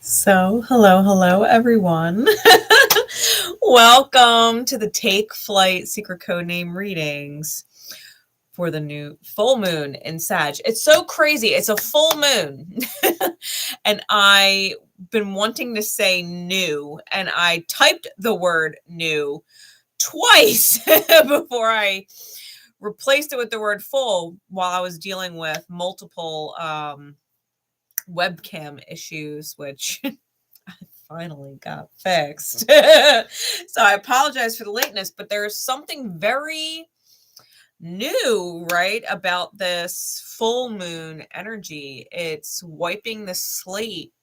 So, hello, everyone. Welcome to the Take Flight Secret Code Name readings for the new full moon in Sag. It's so crazy. It's a full moon. And I've been wanting to say new, and I typed the word new twice before I replaced it with the word full while I was dealing with multiple webcam issues, which I finally got fixed. So I apologize for the lateness, but there's something very new, right, about this full moon energy. It's wiping the slate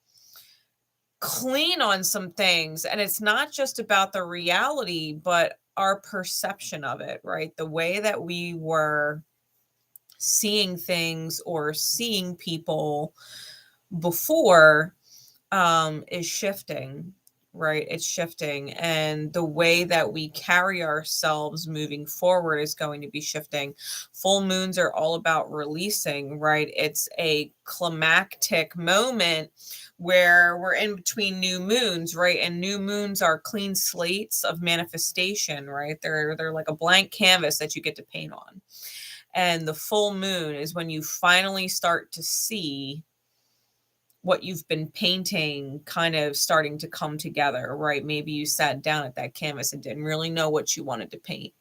clean on some things, and it's not just about the reality, but our perception of it, right? The way that we were seeing things or seeing people before is shifting, right? It's shifting, and the way that we carry ourselves moving forward is going to be shifting. Full moons are all about releasing, right? It's a climactic moment where we're in between new moons, right? And new moons are clean slates of manifestation, right? They're like a blank canvas that you get to paint on. And the full moon is when you finally start to see what you've been painting kind of starting to come together, right? Maybe you sat down at that canvas and didn't really know what you wanted to paint.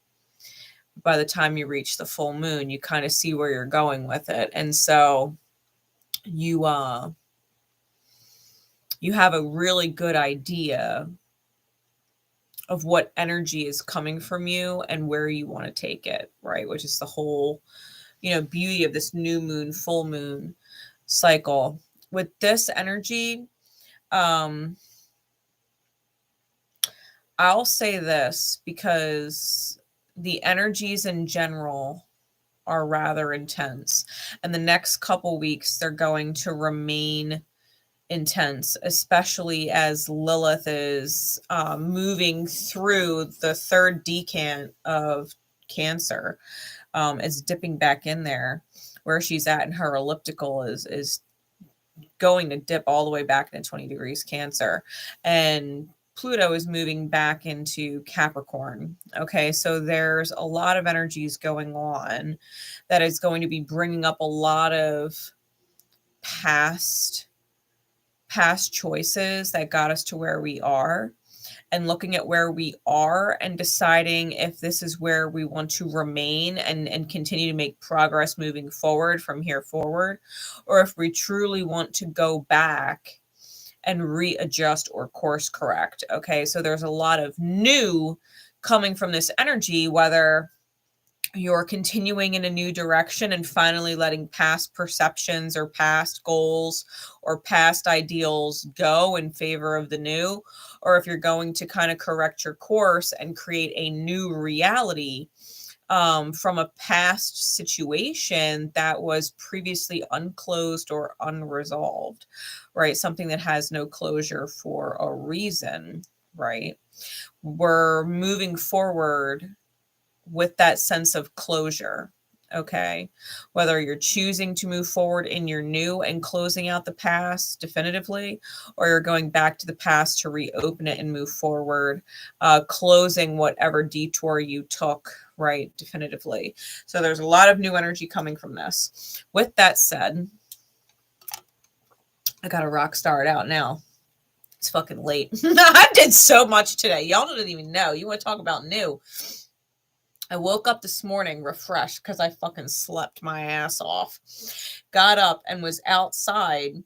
By the time you reach the full moon, you kind of see where you're going with it. And so you have a really good idea of what energy is coming from you and where you want to take it, right? Which is the whole, beauty of this new moon, full moon cycle. With this energy, I'll say this because the energies in general are rather intense, and the next couple weeks they're going to remain intense, especially as Lilith is moving through the third decan of Cancer, is dipping back in there where she's at, and her elliptical is going to dip all the way back into 20 degrees Cancer, and Pluto is moving back into Capricorn. Okay, so there's a lot of energies going on that is going to be bringing up a lot of past choices that got us to where we are, and looking at where we are and deciding if this is where we want to remain and continue to make progress moving forward from here forward, or if we truly want to go back and readjust or course correct. Okay, so there's a lot of new coming from this energy, whether you're continuing in a new direction and finally letting past perceptions or past goals or past ideals go in favor of the new, or if you're going to kind of correct your course and create a new reality from a past situation that was previously unclosed or unresolved, right? Something that has no closure for a reason, right? We're moving forward with that sense of closure. Okay, whether you're choosing to move forward in your new and closing out the past definitively, or you're going back to the past to reopen it and move forward, closing whatever detour you took, right, definitively. So there's a lot of new energy coming from this. With that said, I got to rock star it out now. It's fucking late. I did so much today. Y'all didn't even know. You want to talk about new? I woke up this morning refreshed because I fucking slept my ass off. Got up and was outside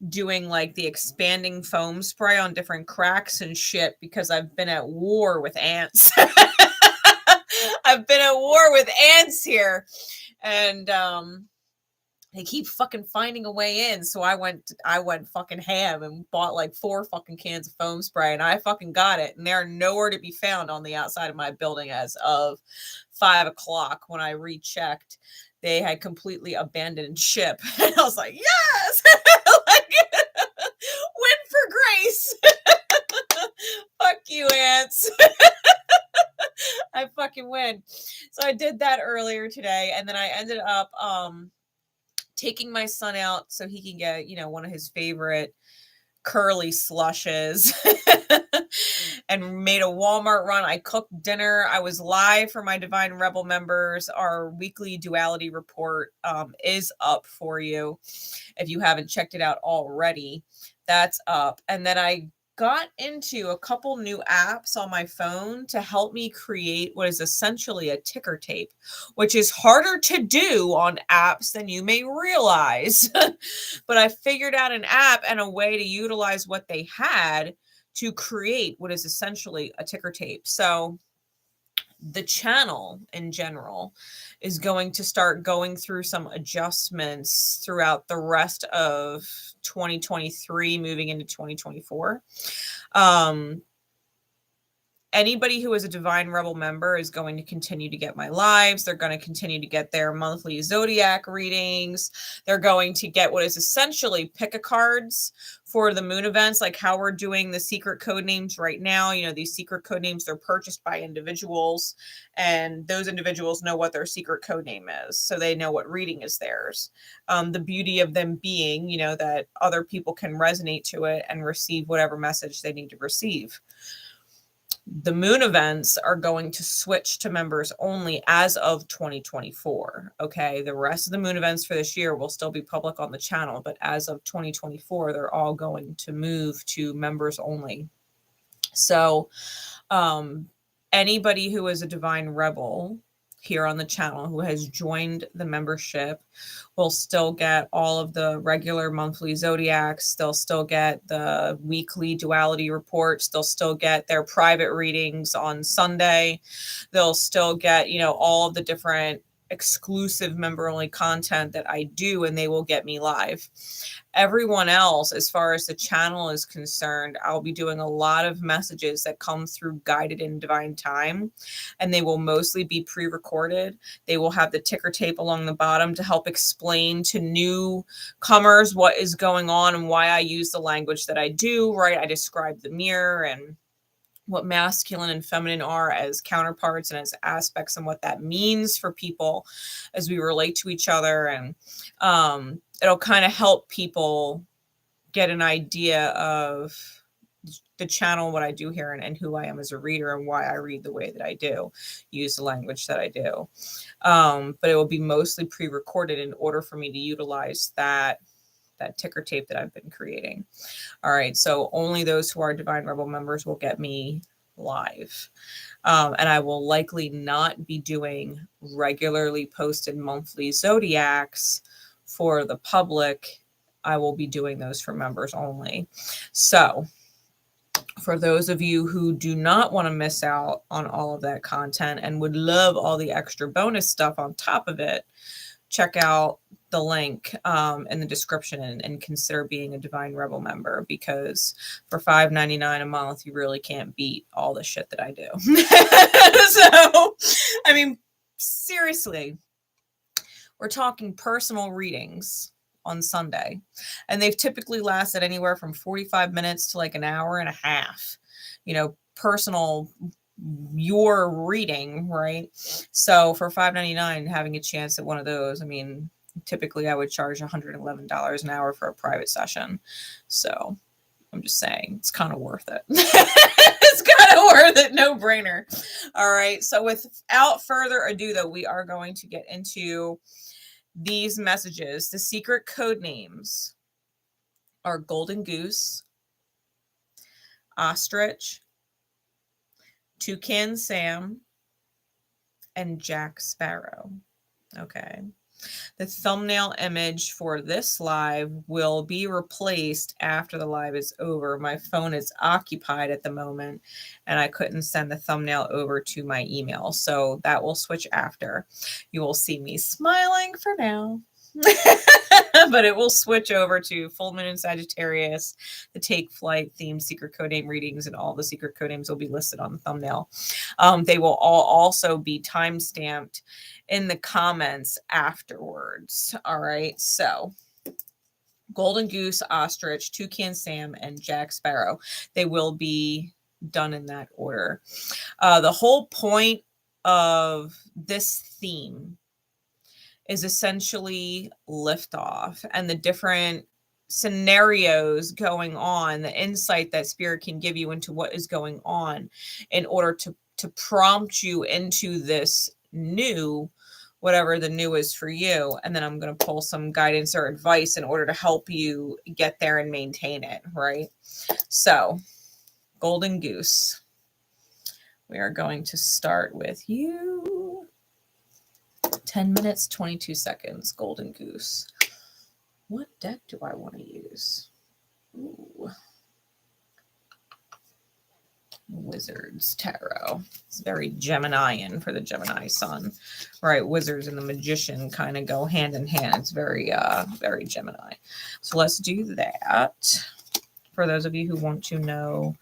doing like the expanding foam spray on different cracks and shit because I've been at war with ants. I've been at war with ants here. And they keep fucking finding a way in. So I went fucking ham and bought like 4 fucking cans of foam spray, and I fucking got it. And they're nowhere to be found on the outside of my building as of 5 o'clock when I rechecked. They had completely abandoned ship. And I was like, yes! Like, win for grace. Fuck you, ants. I fucking win. So I did that earlier today, and then I ended up taking my son out so he can get, one of his favorite curly slushes and made a Walmart run. I cooked dinner. I was live for my Divine Rebel members. Our weekly duality report is up for you. If you haven't checked it out already, that's up. And then I got into a couple new apps on my phone to help me create what is essentially a ticker tape, which is harder to do on apps than you may realize. But I figured out an app and a way to utilize what they had to create what is essentially a ticker tape. So the channel in general is going to start going through some adjustments throughout the rest of 2023, moving into 2024. Anybody who is a Divine Rebel member is going to continue to get my lives. They're going to continue to get their monthly zodiac readings. They're going to get what is essentially pick-a-cards for the moon events, like how we're doing the secret code names right now. You know, these secret code names, they're purchased by individuals, and those individuals know what their secret code name is, so they know what reading is theirs. The beauty of them being, you know, that other people can resonate to it and receive whatever message they need to receive. The moon events are going to switch to members only as of 2024. Okay. The rest of the moon events for this year will still be public on the channel, but as of 2024, they're all going to move to members only. So, anybody who is a Divine Rebel here on the channel who has joined the membership will still get all of the regular monthly zodiacs. They'll still get the weekly duality reports. They'll still get their private readings on Sunday. They'll still get, you know, all of the different exclusive member only content that I do, and they will get me live. Everyone else, as far as the channel is concerned, I'll be doing a lot of messages that come through guided in divine time, and they will mostly be pre-recorded. They will have the ticker tape along the bottom to help explain to newcomers what is going on and why I use the language that I do, right? I describe the mirror and what masculine and feminine are as counterparts and as aspects, and what that means for people as we relate to each other. And it'll kind of help people get an idea of the channel, what I do here, and who I am as a reader, and why I read the way that I do, use the language that I do. But it will be mostly pre-recorded in order for me to utilize that ticker tape that I've been creating. All right. So only those who are Divine Rebel members will get me live. And I will likely not be doing regularly posted monthly zodiacs for the public. I will be doing those for members only. So for those of you who do not want to miss out on all of that content and would love all the extra bonus stuff on top of it, check out the link in the description and consider being a Divine Rebel member, because for $5.99 a month, you really can't beat all the shit that I do. So, I mean, seriously, we're talking personal readings on Sunday, and they've typically lasted anywhere from 45 minutes to like an hour and a half, you know, personal, your reading, right? So for $5.99, having a chance at one of those, I mean, typically I would charge $111 an hour for a private session. So I'm just saying, it's kind of worth it. It's kind of worth it. No brainer. All right. So without further ado, though, we are going to get into these messages. The secret code names are Golden Goose, Ostrich, Toucan Sam, and Jack Sparrow. Okay. The thumbnail image for this live will be replaced after the live is over. My phone is occupied at the moment, and I couldn't send the thumbnail over to my email, so that will switch after. You will see me smiling for now. But it will switch over to full moon in Sagittarius, the take flight themed secret code name readings, and all the secret code names will be listed on the thumbnail. They will all also be time stamped in the comments afterwards. All right. So Golden Goose, Ostrich, Toucan Sam, and Jack Sparrow, they will be done in that order. The whole point of this theme is essentially liftoff, and the different scenarios going on, the insight that spirit can give you into what is going on in order to prompt you into this new, whatever the new is for you. And then I'm going to pull some guidance or advice in order to help you get there and maintain it, right? So, Golden Goose. We are going to start with you. 10 minutes, 22 seconds, Golden Goose. What deck do I want to use? Ooh. Wizards Tarot. It's very Geminian for the Gemini sun, right? Wizards and the Magician kind of go hand in hand. It's very very Gemini. So let's do that. For those of you who want to know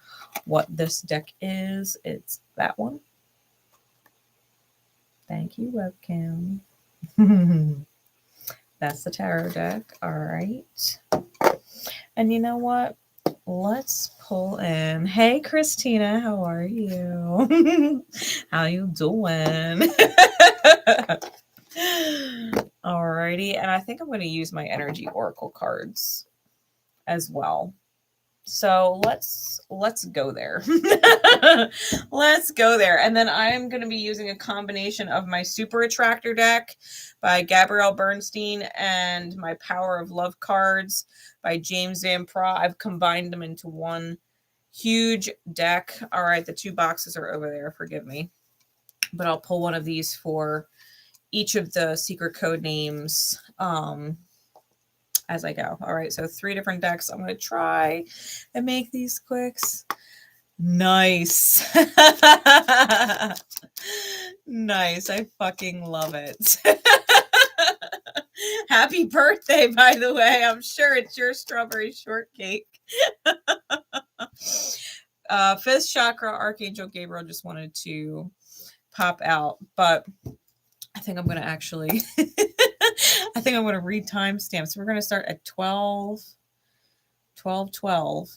what this deck is, it's that one. Thank you, webcam. That's the tarot deck. All right. And you know what? Let's pull in. Hey, Christina, how are you? How you doing? Alrighty, and I think I'm going to use my energy oracle cards as well. So let's go there. Let's go there. And then I'm going to be using a combination of my Super Attractor deck by Gabrielle Bernstein and my Power of Love cards by James Van Praagh. I've combined them into one huge deck. All right, the two boxes are over there. Forgive me. But I'll pull one of these for each of the secret code names as I go. All right, so 3 different decks. I'm going to try and make these quicks. Nice. Nice. I fucking love it. Happy birthday, by the way. I'm sure it's your strawberry shortcake. 5th chakra, Archangel Gabriel just wanted to pop out, but I think I'm going to actually, I think I'm going to read timestamps. So we're going to start at 12, 12, 12.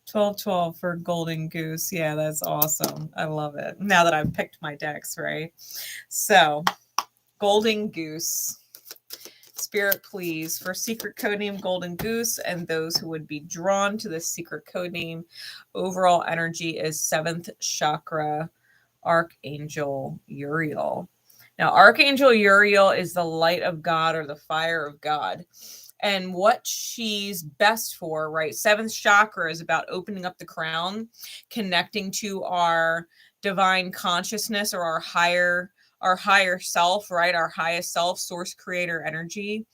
12, 12 for Golden Goose. Yeah, that's awesome. I love it. Now that I've picked my decks, right? So, Golden Goose. Spirit, please, for secret codename Golden Goose and those who would be drawn to this secret codename, overall energy is 7th chakra, Archangel Uriel. Now, Archangel Uriel is the light of God or the fire of God. And what she's best for, right? 7th chakra is about opening up the crown, connecting to our divine consciousness or our higher self, right? Our highest self, source creator energy.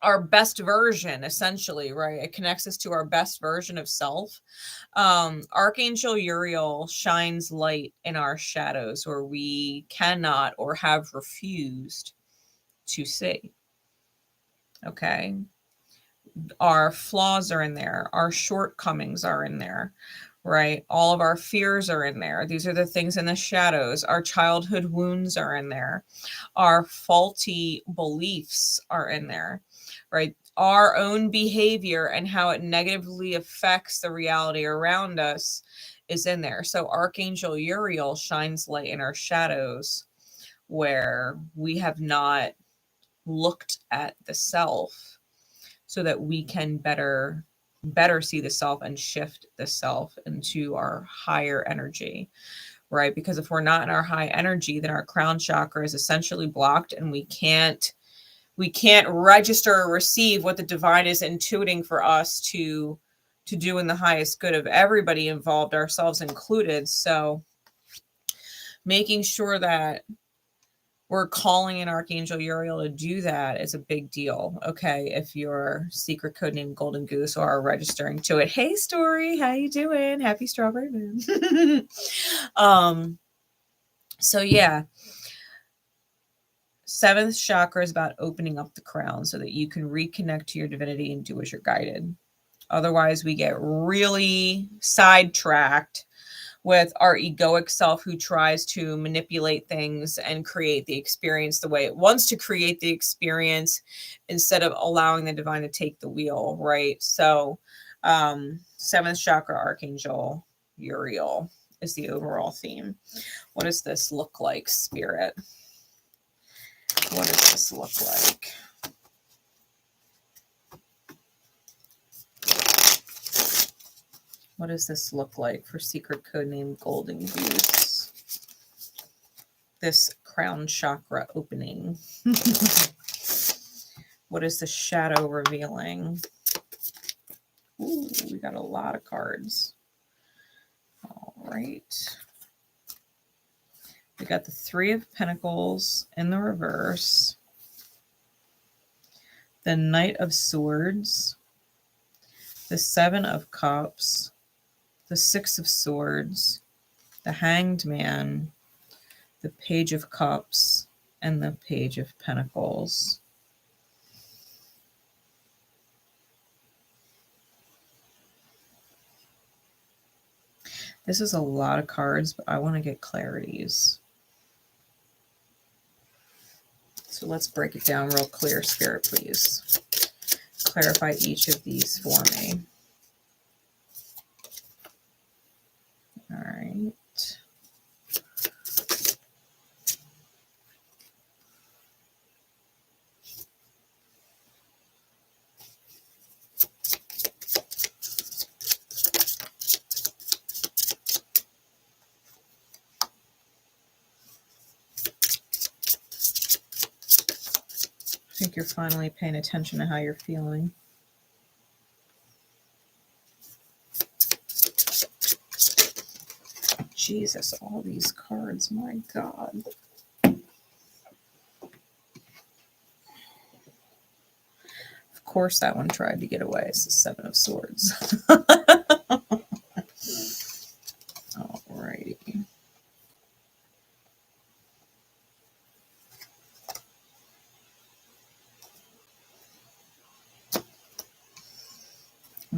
Our best version, essentially, right? It connects us to our best version of self. Archangel Uriel shines light in our shadows where we cannot or have refused to see. Okay. Our flaws are in there. Our shortcomings are in there, right? All of our fears are in there. These are the things in the shadows. Our childhood wounds are in there. Our faulty beliefs are in there, right? Our own behavior and how it negatively affects the reality around us is in there. So Archangel Uriel shines light in our shadows where we have not looked at the self so that we can better see the self and shift the self into our higher energy, right? Because if we're not in our high energy, then our crown chakra is essentially blocked and we can't register or receive what the divine is intuiting for us to do in the highest good of everybody involved, ourselves included. So making sure that we're calling in Archangel Uriel to do that is a big deal. Okay, if your secret code name Golden Goose or are registering to it. Hey, Story, how you doing? Happy Strawberry Moon. So yeah, 7th chakra is about opening up the crown so that you can reconnect to your divinity and do as you're guided. Otherwise, we get really sidetracked with our egoic self who tries to manipulate things and create the experience the way it wants to create the experience instead of allowing the divine to take the wheel, right? So 7th chakra, Archangel Uriel is the overall theme. What does this look like, Spirit? What does this look like? What does this look like for secret code name Golden Goose? This crown chakra opening. What is the shadow revealing? Ooh, we got a lot of cards. All right. We got the Three of Pentacles in the reverse. The Knight of Swords. The Seven of Cups. The Six of Swords. The Hanged Man. The Page of Cups. And the Page of Pentacles. This is a lot of cards, but I want to get clarities. So let's break it down real clear, Spirit, please. Clarify each of these for me. All right. I think you're finally paying attention to how you're feeling. Jesus, all these cards, my God. Of course that one tried to get away. It's the Seven of Swords. Alrighty.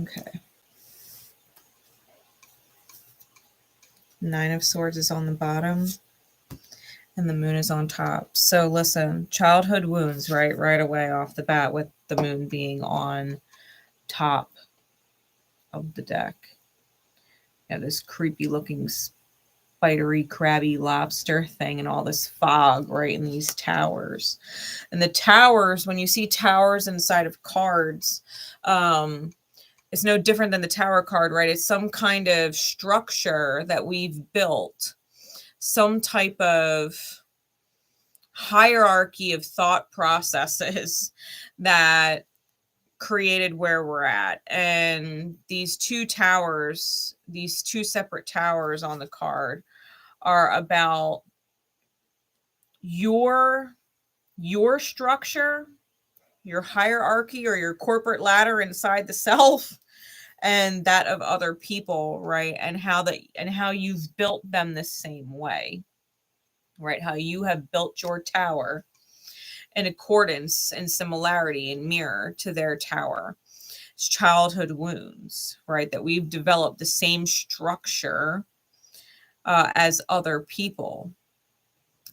Okay. Nine of Swords is on the bottom and the moon is on top. So listen, childhood wounds, right away off the bat with the moon being on top of the deck. Yeah, this creepy looking spidery, crabby lobster thing and all this fog right in these towers. And the towers, when you see towers inside of cards, it's no different than the tower card, right? It's some kind of structure that we've built, some type of hierarchy of thought processes that created where we're at. And these two towers, these two separate towers on the card are about your structure, your hierarchy, or your corporate ladder inside the self, and that of other people, right? And how you've built them the same way, right? How you have built your tower in accordance and similarity and mirror to their tower. It's childhood wounds, right? That we've developed the same structure as other people.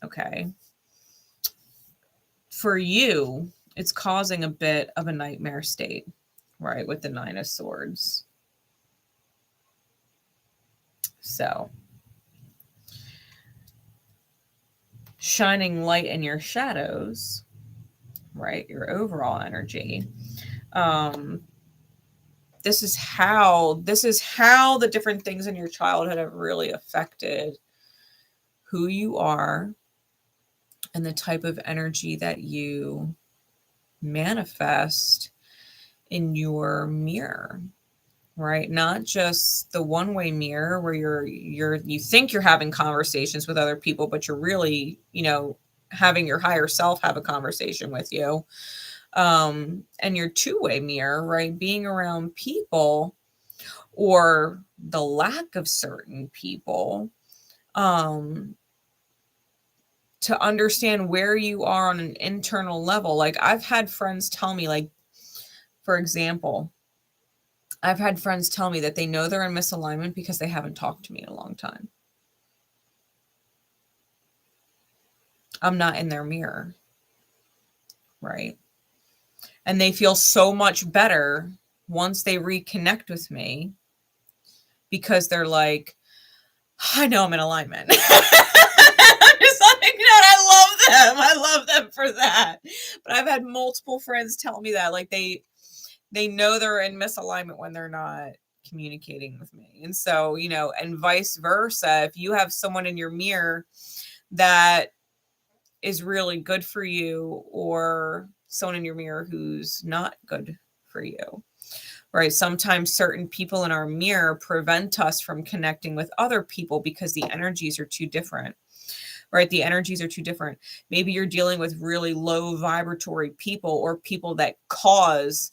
Okay. For you, it's causing a bit of a nightmare state, right? With the Nine of Swords. So, shining light in your shadows, right? Your overall energy. This is how the different things in your childhood have really affected who you are and the type of energy that you manifest in your mirror, right? Not just the one-way mirror where you think you're having conversations with other people, but you're really, having your higher self have a conversation with you. And your two-way mirror, right? Being around people or the lack of certain people, to understand where you are on an internal level. Like I've had friends tell me, like, for example, I've had friends tell me that they know they're in misalignment because they haven't talked to me in a long time. I'm not in their mirror, right? And they feel so much better once they reconnect with me because they're like, I know I'm in alignment. I'm just like, I love them for that. But I've had multiple friends tell me that, like they know they're in misalignment when they're not communicating with me. And so, you know, and vice versa, if you have someone in your mirror that is really good for you, or someone in your mirror who's not good for you, right? Sometimes certain people in our mirror prevent us from connecting with other people because the energies are too different, right? The energies are too different. Maybe you're dealing with really low vibratory people, or people that cause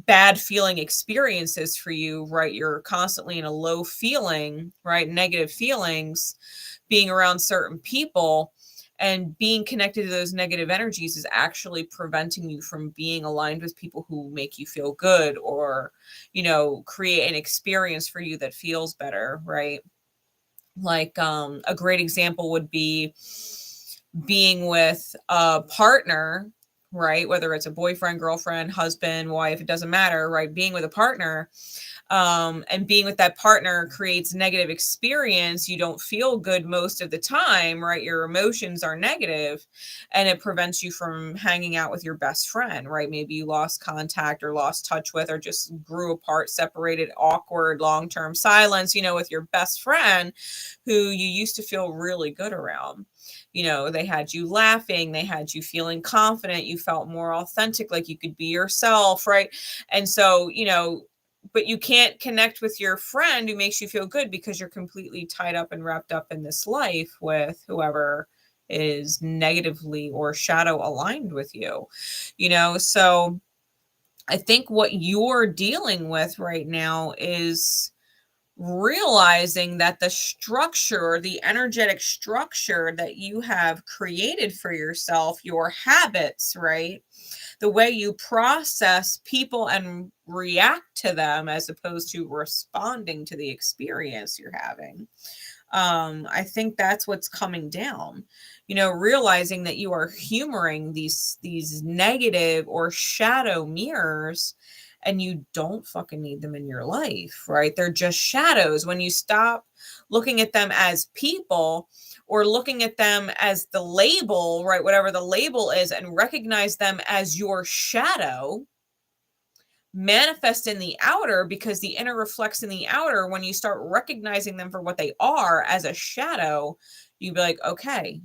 bad feeling experiences for you, right? You're constantly in a low feeling, right? Negative feelings, being around certain people. And being connected to those negative energies is actually preventing you from being aligned with people who make you feel good, or, you know, create an experience for you that feels better, right? Like a great example would be being with a partner, right? Whether it's a boyfriend, girlfriend, husband, wife, it doesn't matter, right? Being with a partner, and being with that partner creates negative experience. You don't feel good most of the time, right? Your emotions are negative, and it prevents you from hanging out with your best friend, right? Maybe you lost contact or lost touch with, or just grew apart, separated, awkward, long-term silence, you know, with your best friend who you used to feel really good around. You know, they had you laughing, they had you feeling confident, you felt more authentic, like you could be yourself, right? And so, you know, but you can't connect with your friend who makes you feel good because you're completely tied up and wrapped up in this life with whoever is negatively or shadow aligned with you, you know? So I think what you're dealing with right now is realizing that the structure, the energetic structure that you have created for yourself, your habits, right? The way you process people and react to them as opposed to responding to the experience you're having. I think that's what's coming down. You know, realizing that you are humoring these negative or shadow mirrors, and you don't fucking need them in your life, right? They're just shadows. When you stop looking at them as people, or looking at them as the label, right? Whatever the label is, and recognize them as your shadow, manifest in the outer, because the inner reflects in the outer. When you start recognizing them for what they are as a shadow, you'd be like, okay,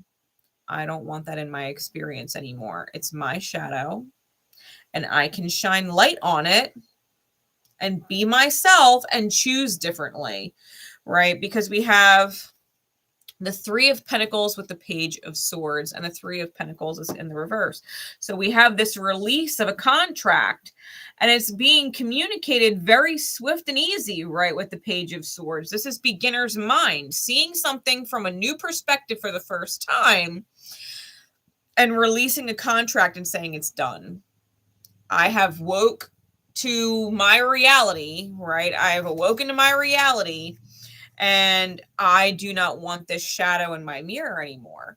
I don't want that in my experience anymore. It's my shadow, and I can shine light on it and be myself and choose differently, right? Because we have the Three of Pentacles with the Page of Swords, and the Three of Pentacles is in the reverse. So we have this release of a contract, and it's being communicated very swift and easy, right? With the Page of Swords. This is beginner's mind, seeing something from a new perspective for the first time and releasing a contract and saying it's done. I have woke to my reality, right? I have awoken to my reality, and I do not want this shadow in my mirror anymore.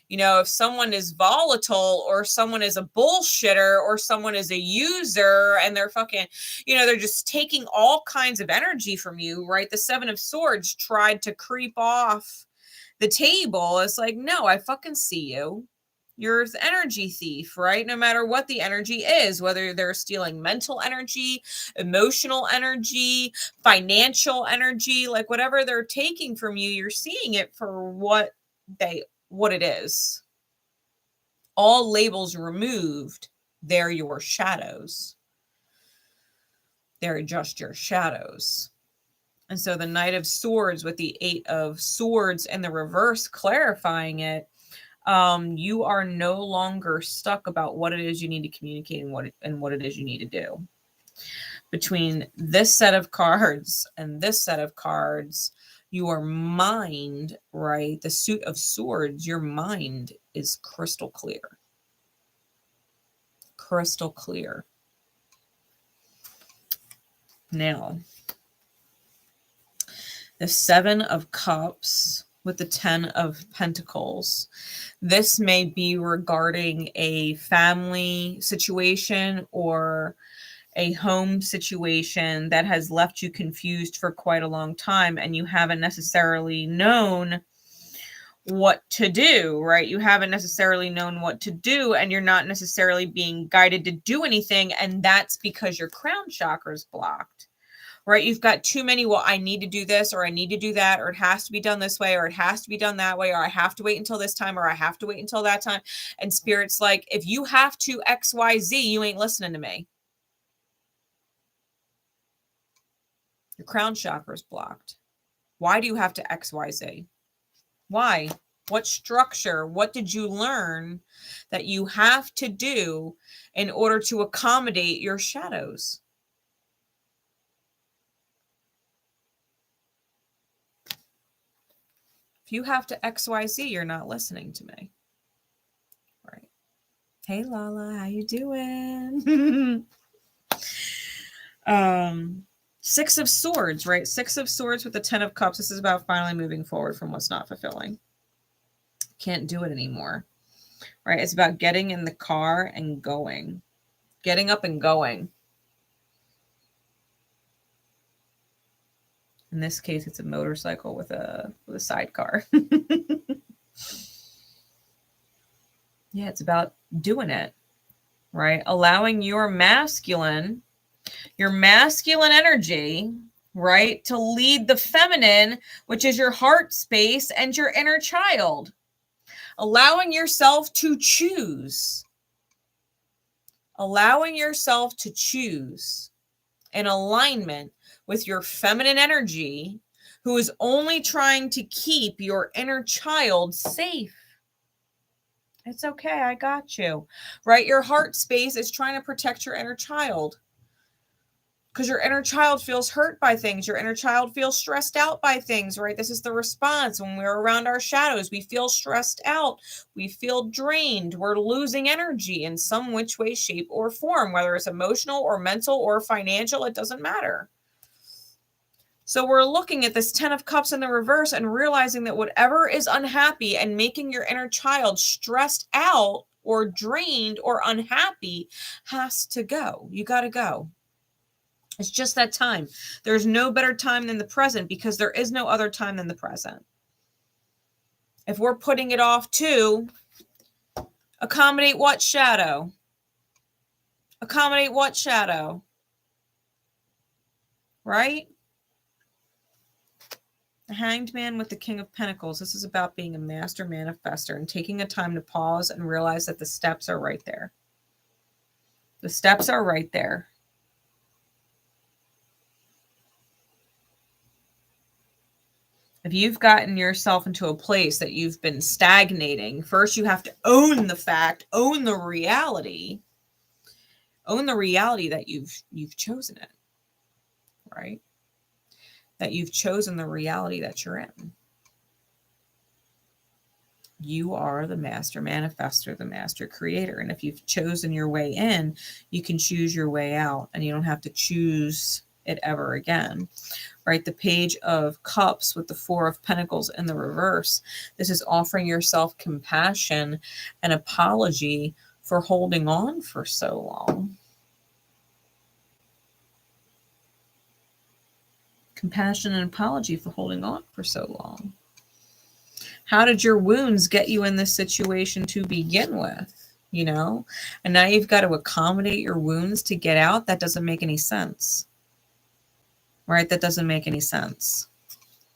You know, if someone is volatile, or someone is a bullshitter, or someone is a user, and they're fucking, you know, they're just taking all kinds of energy from you, right? The Seven of Swords tried to creep off the table. It's like, no, I fucking see you. You're the energy thief, right? No matter what the energy is, whether they're stealing mental energy, emotional energy, financial energy, like whatever they're taking from you, you're seeing it for what it is. All labels removed, they're your shadows. They're just your shadows. And so the Knight of Swords with the Eight of Swords in the reverse, clarifying it, you are no longer stuck about what it is you need to communicate and what it is you need to do. Between this set of cards and this set of cards, your mind, right? The Suit of Swords, your mind is crystal clear. Crystal clear. Now, the Seven of Cups with the 10 of Pentacles. This may be regarding a family situation or a home situation that has left you confused for quite a long time, and you haven't necessarily known what to do, right? You haven't necessarily known what to do, and you're not necessarily being guided to do anything, and that's because your crown chakra is blocked, right? You've got too many, well, I need to do this, or I need to do that, or it has to be done this way, or it has to be done that way, or I have to wait until this time, or I have to wait until that time. And Spirit's like, if you have to XYZ, you ain't listening to me. Your crown chakra is blocked. Why do you have to XYZ? Why? What structure? What did you learn that you have to do in order to accommodate your shadows? If you have to XYZ, you're not listening to me. Right. Hey, Lala, how you doing? Six of Swords, right? Six of Swords with the 10 of Cups. This is about finally moving forward from what's not fulfilling. Can't do it anymore, right? It's about getting in the car and going, getting up and going. In this case, it's a motorcycle with a sidecar. Yeah, it's about doing it, right? Allowing your masculine energy, right, to lead the feminine, which is your heart space and your inner child. Allowing yourself to choose. Allowing yourself to choose in alignment with your feminine energy, who is only trying to keep your inner child safe. It's okay, I got you, right? Your heart space is trying to protect your inner child, because your inner child feels hurt by things. Your inner child feels stressed out by things, right? This is the response when we're around our shadows. We feel stressed out. We feel drained. We're losing energy in some which way, shape, or form, whether it's emotional or mental or financial, it doesn't matter. So we're looking at this 10 of Cups in the reverse and realizing that whatever is unhappy and making your inner child stressed out or drained or unhappy has to go. You got to go. It's just that time. There's no better time than the present, because there is no other time than the present. If we're putting it off to accommodate what shadow? Accommodate what shadow? Right? The Hanged Man with the King of Pentacles. This is about being a master manifester and taking a time to pause and realize that the steps are right there. The steps are right there. If you've gotten yourself into a place that you've been stagnating, first you have to own the fact, own the reality that you've chosen it, right? That you've chosen the reality that you're in. You are the master manifester, the master creator. And if you've chosen your way in, you can choose your way out, and you don't have to choose it ever again. Right? The Page of Cups with the Four of Pentacles in the reverse. This is offering yourself compassion and apology for holding on for so long. Compassion and apology for holding on for so long. How did your wounds get you in this situation to begin with? You know? And now you've got to accommodate your wounds to get out? That doesn't make any sense. Right? That doesn't make any sense.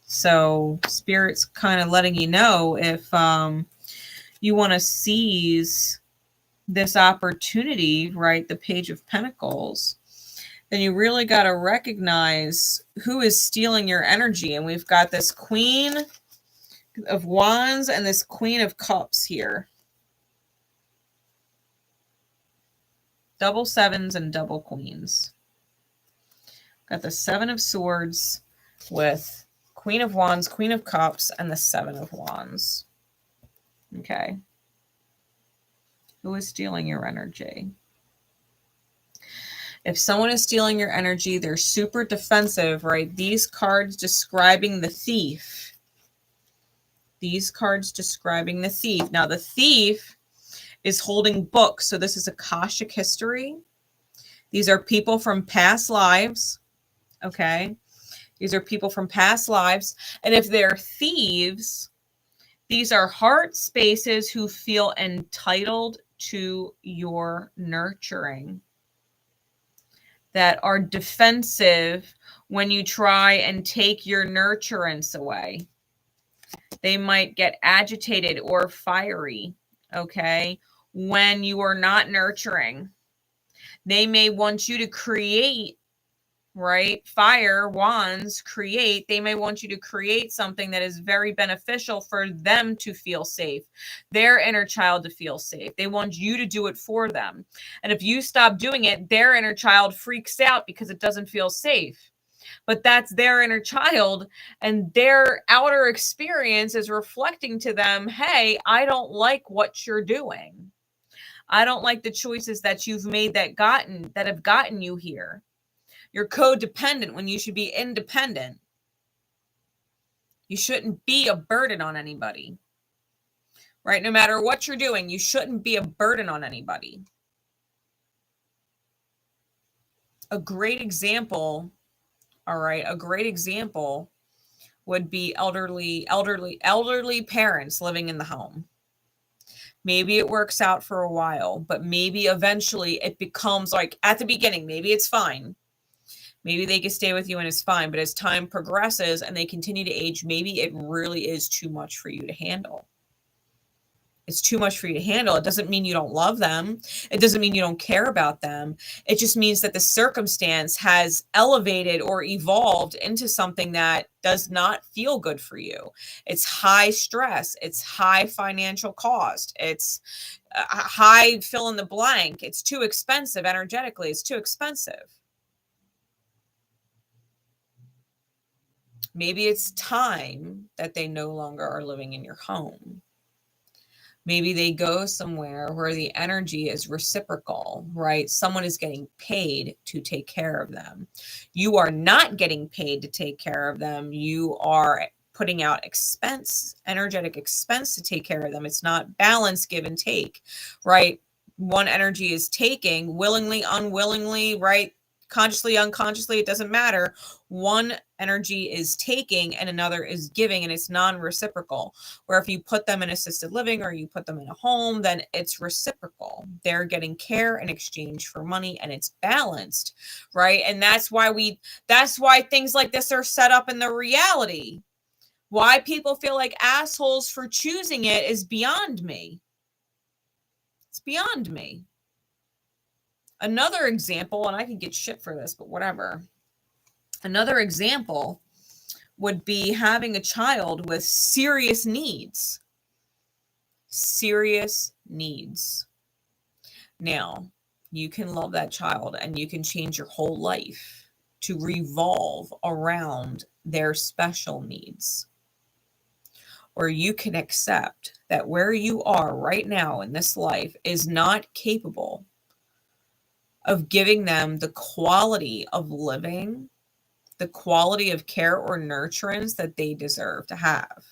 So Spirit's kind of letting you know, if you want to seize this opportunity, right, the Page of Pentacles, then you really got to recognize who is stealing your energy. And we've got this Queen of Wands and this Queen of Cups here. Double sevens and double queens. Got the Seven of Swords with Queen of Wands, Queen of Cups, and the Seven of Wands. Okay. Who is stealing your energy? If someone is stealing your energy, they're super defensive, right? These cards describing the thief. These cards describing the thief. Now, the thief is holding books. So this is Akashic history. These are people from past lives. Okay. These are people from past lives. And if they're thieves, these are heart spaces who feel entitled to your nurturing. that are defensive when you try and take your nurturance away. They might get agitated or fiery, okay, when you are not nurturing. They may want you to create, right? Fire, wands, create. They may want you to create something that is very beneficial for them to feel safe, their inner child to feel safe. They want you to do it for them. And if you stop doing it, their inner child freaks out because it doesn't feel safe. But that's their inner child, and their outer experience is reflecting to them, hey, I don't like what you're doing. I don't like the choices that you've made that have gotten you here. You're codependent when you should be independent. You shouldn't be a burden on anybody, right? No matter what you're doing, you shouldn't be a burden on anybody. A great example, all right, a great example would be elderly parents living in the home. Maybe it works out for a while, but maybe eventually it becomes like at the beginning, maybe it's fine. Maybe they can stay with you and it's fine. But as time progresses and they continue to age, maybe it really is too much for you to handle. It's too much for you to handle. It doesn't mean you don't love them. It doesn't mean you don't care about them. It just means that the circumstance has elevated or evolved into something that does not feel good for you. It's high stress. It's high financial cost. It's high fill in the blank. It's too expensive energetically. It's too expensive. Maybe it's time that they no longer are living in your home. Maybe they go somewhere where the energy is reciprocal, right? Someone is getting paid to take care of them. You are not getting paid to take care of them. You are putting out expense, energetic expense to take care of them. It's not balance, give and take, right? One energy is taking willingly, unwillingly, right? Consciously, unconsciously, it doesn't matter. One energy is taking and another is giving, and it's non-reciprocal. Where if you put them in assisted living or you put them in a home, then it's reciprocal. They're getting care in exchange for money, and it's balanced, right? And that's why things like this are set up in the reality. Why people feel like assholes for choosing it is beyond me. It's beyond me. Another example, and I can get shit for this, but whatever. Another example would be having a child with serious needs. Serious needs. Now, you can love that child and you can change your whole life to revolve around their special needs. Or you can accept that where you are right now in this life is not capable of giving them the quality of living, the quality of care or nurturance that they deserve to have.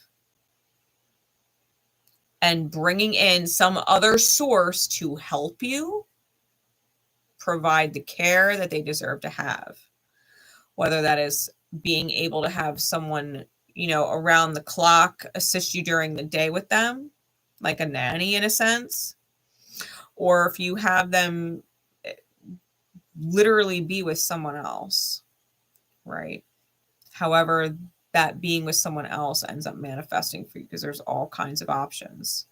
And bringing in some other source to help you provide the care that they deserve to have. Whether that is being able to have someone, around the clock assist you during the day with them, like a nanny in a sense, or if you have them literally be with someone else, right? However, that being with someone else ends up manifesting for you, because there's all kinds of options.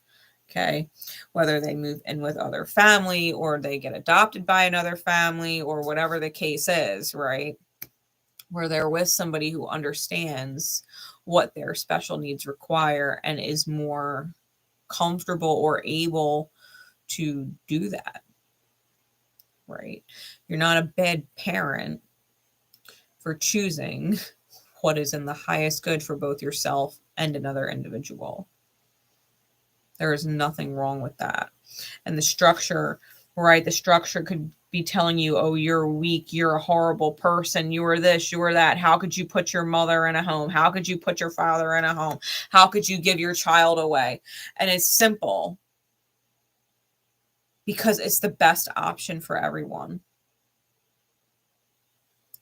Okay. Whether they move in with other family or they get adopted by another family or whatever the case is, right? Where they're with somebody who understands what their special needs require and is more comfortable or able to do that, right? You're not a bad parent for choosing what is in the highest good for both yourself and another individual. There is nothing wrong with that. And the structure, right? The structure could be telling you, oh, you're weak, you're a horrible person, you are this, you are that. How could you put your mother in a home? How could you put your father in a home? How could you give your child away? And it's simple, because it's the best option for everyone.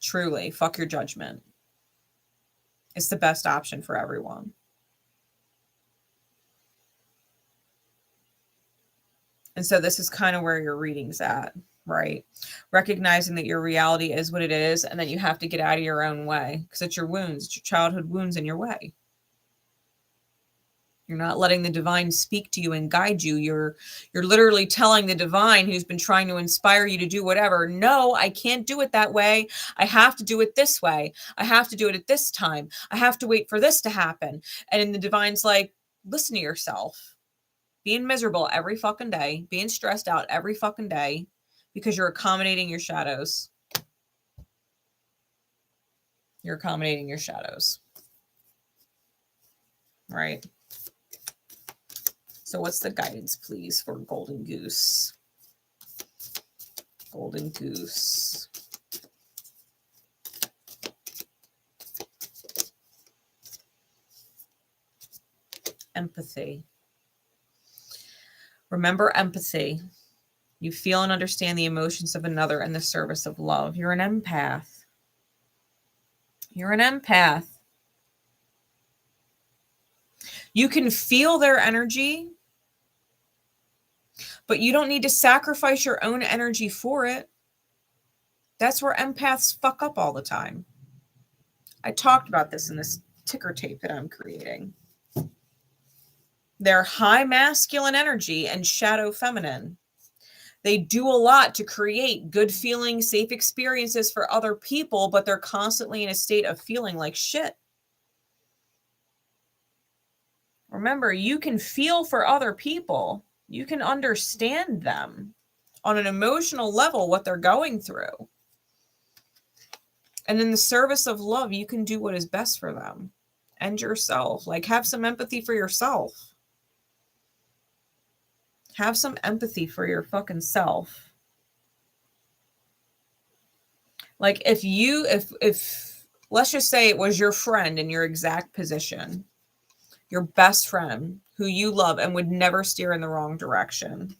Truly, fuck your judgment. It's the best option for everyone. And so this is kind of where your reading's at. right? Recognizing that your reality is what it is and that you have to get out of your own way because it's your wounds, it's your childhood wounds in your way. You're not letting the divine speak to you and guide you. You're literally telling the divine who's been trying to inspire you to do whatever, no, I can't do it that way. I have to do it this way. I have to do it at this time. I have to wait for this to happen. And the divine's like, listen to yourself. Being miserable every fucking day, being stressed out every fucking day because you're accommodating your shadows. You're accommodating your shadows. Right? So what's the guidance, please, for Golden Goose? Golden Goose. Empathy. Remember empathy. You feel and understand the emotions of another in the service of love. You're an empath. You're an empath. You can feel their energy, but you don't need to sacrifice your own energy for it. That's where empaths fuck up all the time. I talked about this in this ticker tape that I'm creating. They're high masculine energy and shadow feminine. They do a lot to create good feeling, safe experiences for other people, but they're constantly in a state of feeling like shit. Remember, you can feel for other people. You can understand them on an emotional level, what they're going through. And in the service of love, you can do what is best for them and yourself. Like, have some empathy for yourself. Have some empathy for your fucking self. Like, if let's just say it was your friend in your exact position, your best friend who you love and would never steer in the wrong direction.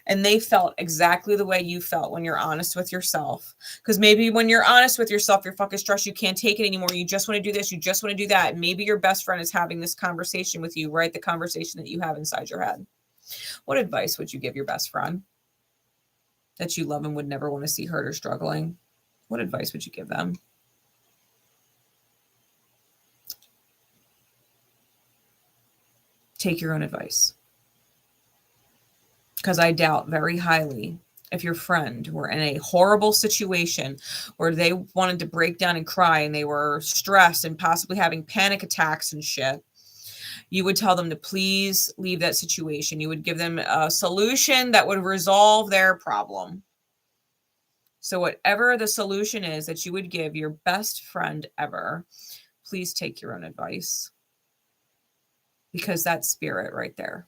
And they felt exactly the way you felt when you're honest with yourself. Because maybe when you're honest with yourself, you're fucking stressed. You can't take it anymore. You just want to do this. You just want to do that. And maybe your best friend is having this conversation with you, right? The conversation that you have inside your head. What advice would you give your best friend that you love and would never want to see hurt or struggling? What advice would you give them? Take your own advice. Because I doubt very highly if your friend were in a horrible situation where they wanted to break down and cry and they were stressed and possibly having panic attacks and shit, you would tell them to please leave that situation. You would give them a solution that would resolve their problem. So whatever the solution is that you would give your best friend ever, please take your own advice. Because that's spirit right there.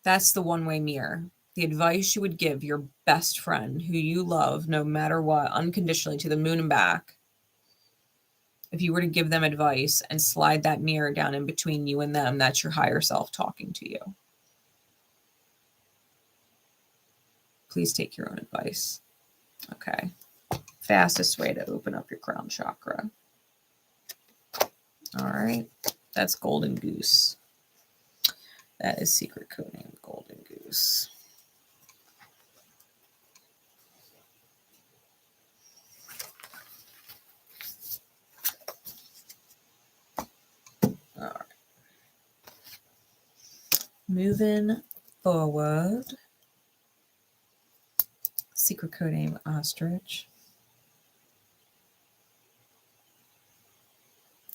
That's the one-way mirror. The advice you would give your best friend who you love no matter what, unconditionally to the moon and back. If you were to give them advice and slide that mirror down in between you and them, that's your higher self talking to you. Please take your own advice. Okay. Fastest way to open up your crown chakra. All right. That's Golden Goose. That is secret code name Golden Goose. All right. Moving forward. Secret code name Ostrich.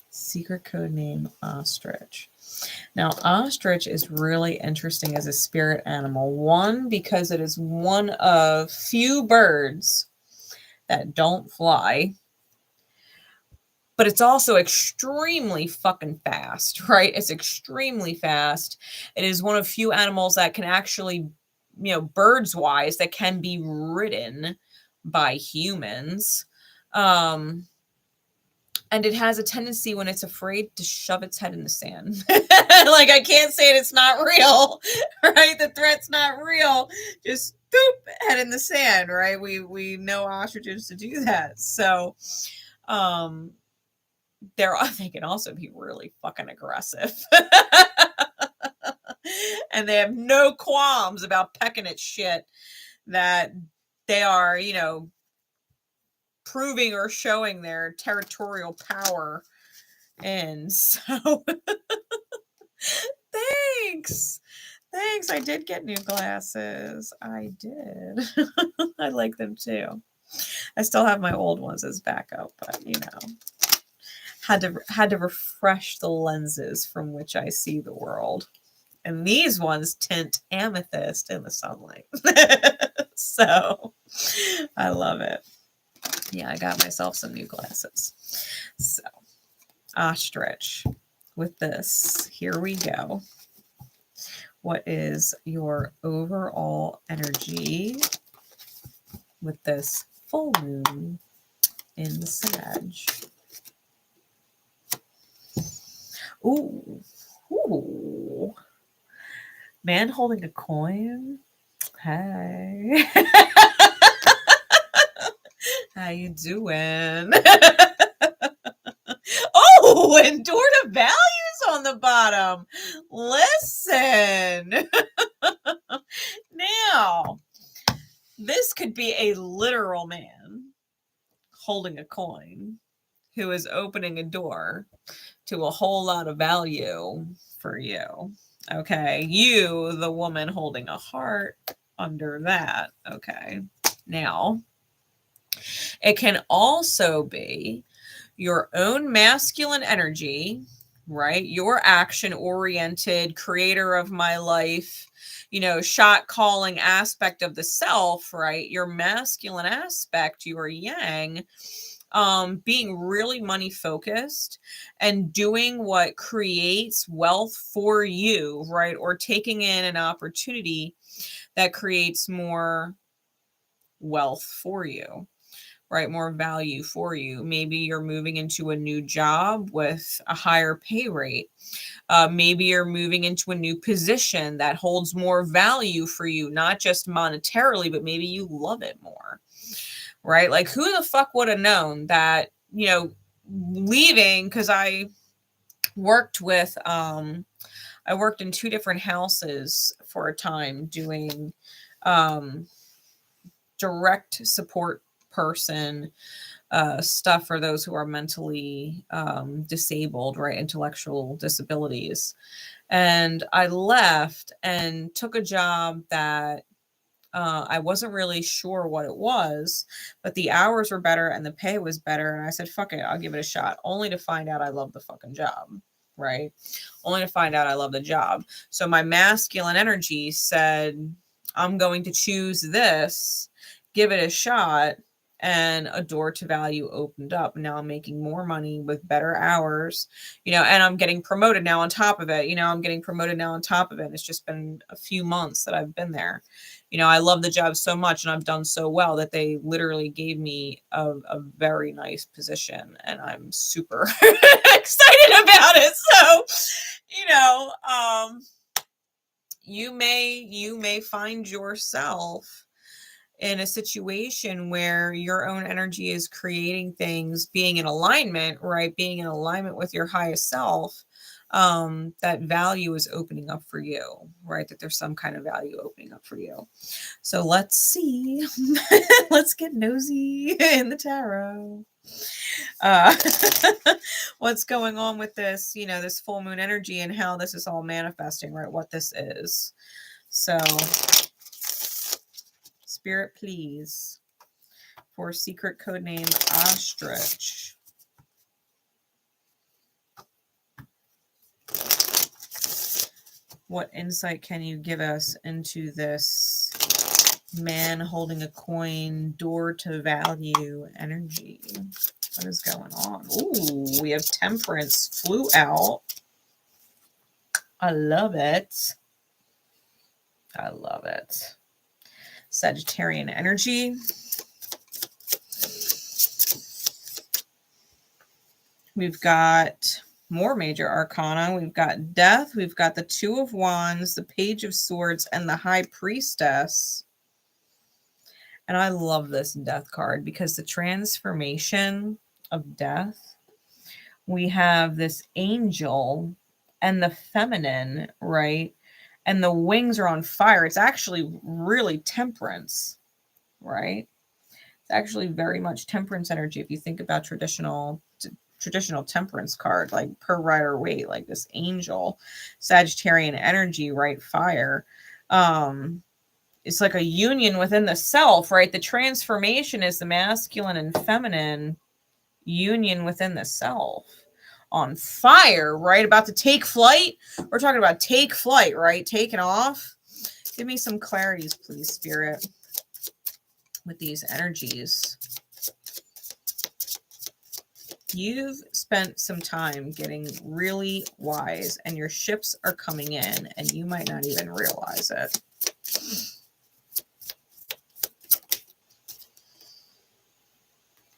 Secret code name Ostrich. Now, ostrich is really interesting as a spirit animal. One, because it is one of few birds that don't fly. But it's also extremely fucking fast, right? It's extremely fast. It is one of few animals that can actually, birds wise, that can be ridden by humans. And it has a tendency when it's afraid to shove its head in the sand. Like, I can't say it's not real, right? The threat's not real. Just boop, head in the sand, right? We know ostriches to do that. So, they can also be really fucking aggressive. And they have no qualms about pecking at shit that they are, you know, proving or showing their territorial power in. So thanks. Thanks. I did get new glasses. I did. I like them too. I still have my old ones as backup, but you know, had to refresh the lenses from which I see the world. And these ones tint amethyst in the sunlight. So I love it. Yeah, I got myself some new glasses. So ostrich with this. Here we go. What is your overall energy with this full moon in the Sag? Ooh. Ooh. Man holding a coin. Hey. How you doing? Oh, and door to values on the bottom. Listen. Now, this could be a literal man holding a coin who is opening a door to a whole lot of value for you. Okay. You, the woman holding a heart under that. Okay. Now, it can also be your own masculine energy, right? Your action-oriented, creator of my life, you know, shot calling aspect of the self, right? Your masculine aspect, your yang, being really money focused and doing what creates wealth for you, right? Or taking in an opportunity that creates more wealth for you, right? More value for you. Maybe you're moving into a new job with a higher pay rate. Maybe you're moving into a new position that holds more value for you, not just monetarily, but maybe you love it more, right? Like who the fuck would have known that, you know, leaving, because I worked with, I worked in 2 different houses for a time doing direct support person stuff for those who are mentally disabled, right? Intellectual disabilities. And I left and took a job that I wasn't really sure what it was, but the hours were better and the pay was better. And I said, fuck it, I'll give it a shot, only to find out I love the fucking job, right? Only to find out I love the job. So my masculine energy said, I'm going to choose this, give it a shot. And a door to value opened up. Now I'm making more money with better hours, you know, and I'm getting promoted now on top of it. You know, I'm getting promoted now on top of it. It's just been a few months that I've been there. You know, I love the job so much and I've done so well that they literally gave me a very nice position and I'm super excited about it. So, you know, you may find yourself in a situation where your own energy is creating things, being in alignment, right? Being in alignment with your highest self, that value is opening up for you, right? That there's some kind of value opening up for you. So let's see. Let's get nosy in the tarot. What's going on with this, you know, this full moon energy and how this is all manifesting, right? What this is. So Spirit, please, for secret code name Ostrich. What insight can you give us into this man holding a coin, door to value energy? What is going on? Ooh, we have Temperance flew out. I love it. I love it. Sagittarian energy. We've got more major arcana. We've got Death. We've got the Two of Wands, the Page of Swords, and the High Priestess. And I love this Death card because the transformation of Death, we have this angel and the feminine, right? and the wings are on fire. It's actually really temperance, right? It's actually very much temperance energy. If you think about traditional temperance card, like per Rider Waite, like this angel, Sagittarian energy, right? Fire. It's like a union within the self, right? The transformation is the masculine and feminine union within the self on fire, right? About to take flight. We're talking about take flight, right? Taking off. Give me some clarities, please, Spirit, with these energies. You've spent some time getting really wise, and your ships are coming in, and you might not even realize it.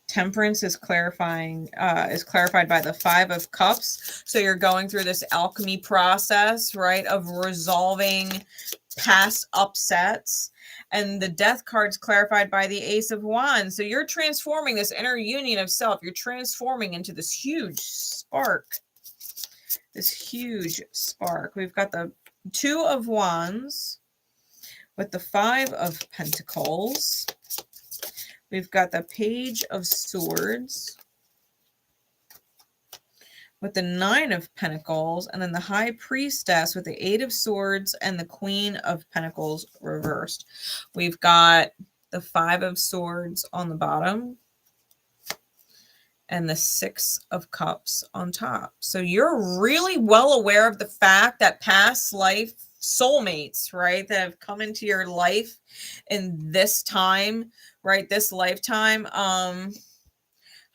Temperance is clarified by the 5 of Cups. So you're going through this alchemy process, right, of resolving past upsets. And the Death card's clarified by the Ace of Wands. So you're transforming this inner union of self. You're transforming into this huge spark. This huge spark. We've got the 2 of Wands with the 5 of Pentacles. We've got the Page of Swords with the 9 of Pentacles, and then the High Priestess with the 8 of Swords and the Queen of Pentacles reversed. We've got the 5 of Swords on the bottom and the 6 of Cups on top. So you're really well aware of the fact that past life soulmates, right, that have come into your life in this time, right, this lifetime,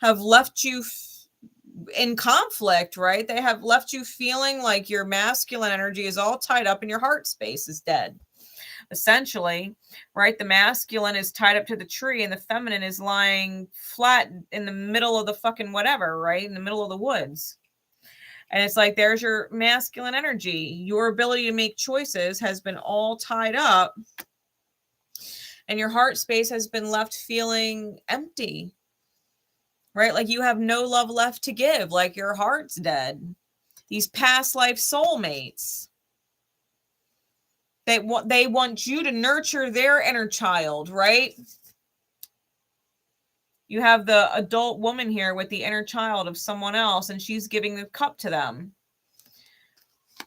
have left you in conflict, right? They have left you feeling like your masculine energy is all tied up and your heart space is dead. Essentially, right? The masculine is tied up to the tree and the feminine is lying flat in the middle of the fucking whatever, right? In the middle of the woods. And it's like, there's your masculine energy. Your ability to make choices has been all tied up. And your heart space has been left feeling empty, right? Like you have no love left to give, like your heart's dead. These past life soulmates, they want you to nurture their inner child, right? You have the adult woman here with the inner child of someone else, and she's giving the cup to them.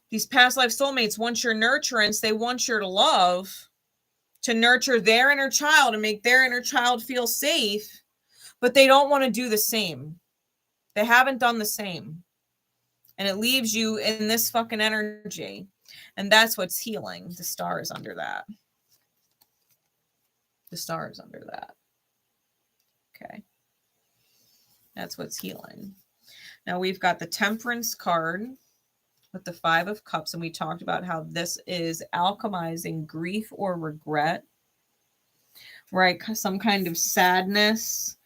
These past life soulmates want your nurturance. They want your love to nurture their inner child and make their inner child feel safe, but they don't want to do the same. They haven't done the same. And it leaves you in this fucking energy. And that's what's healing. The star is under that. The star is under that. Okay. That's what's healing. Now we've got the Temperance card with the 5 of Cups. And we talked about how this is alchemizing grief or regret. Right? Some kind of sadness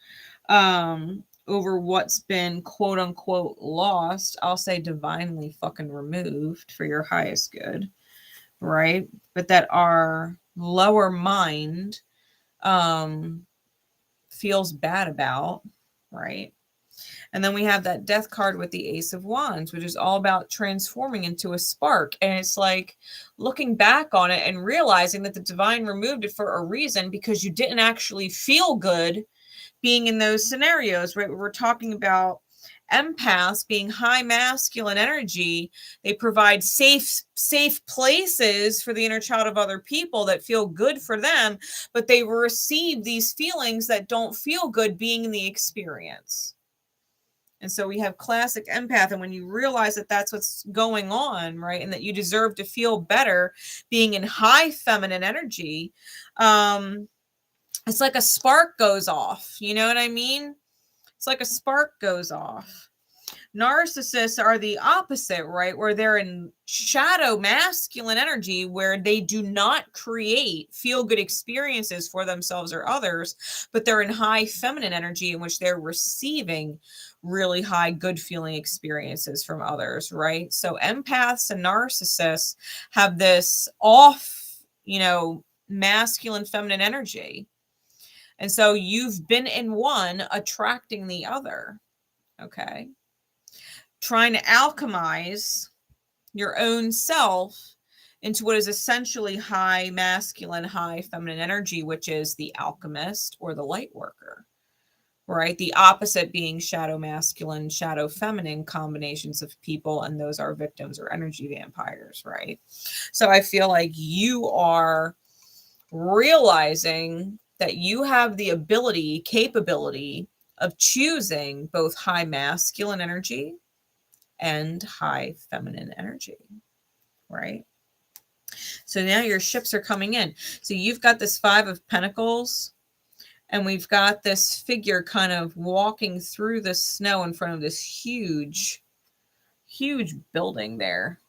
over what's been quote unquote lost. I'll say divinely fucking removed for your highest good. Right? But that our lower mind feels bad about. Right? And then we have that Death card with the Ace of Wands, which is all about transforming into a spark. And it's like looking back on it and realizing that the divine removed it for a reason, because you didn't actually feel good being in those scenarios, right? We're talking about empaths being high masculine energy. They provide safe places for the inner child of other people that feel good for them, but they receive these feelings that don't feel good being in the experience. And so we have classic empath. And when you realize that that's what's going on, right, and that you deserve to feel better being in high feminine energy, it's like a spark goes off. You know what I mean? It's like a spark goes off. Narcissists are the opposite, right? Where they're in shadow masculine energy, where they do not create feel-good experiences for themselves or others, but they're in high feminine energy in which they're receiving really high good feeling experiences from others, right? So empaths and narcissists have this off, masculine feminine energy. And so you've been in one attracting the other, okay? Trying to alchemize your own self into what is essentially high masculine, high feminine energy, which is the alchemist or the light worker, right? The opposite being shadow masculine, shadow feminine combinations of people, and those are victims or energy vampires, right? So I feel like you are realizing that you have the ability, capability of choosing both high masculine energy and high feminine energy, right? So now your ships are coming in. So you've got this 5 of Pentacles, and we've got this figure kind of walking through the snow in front of this huge, huge building there.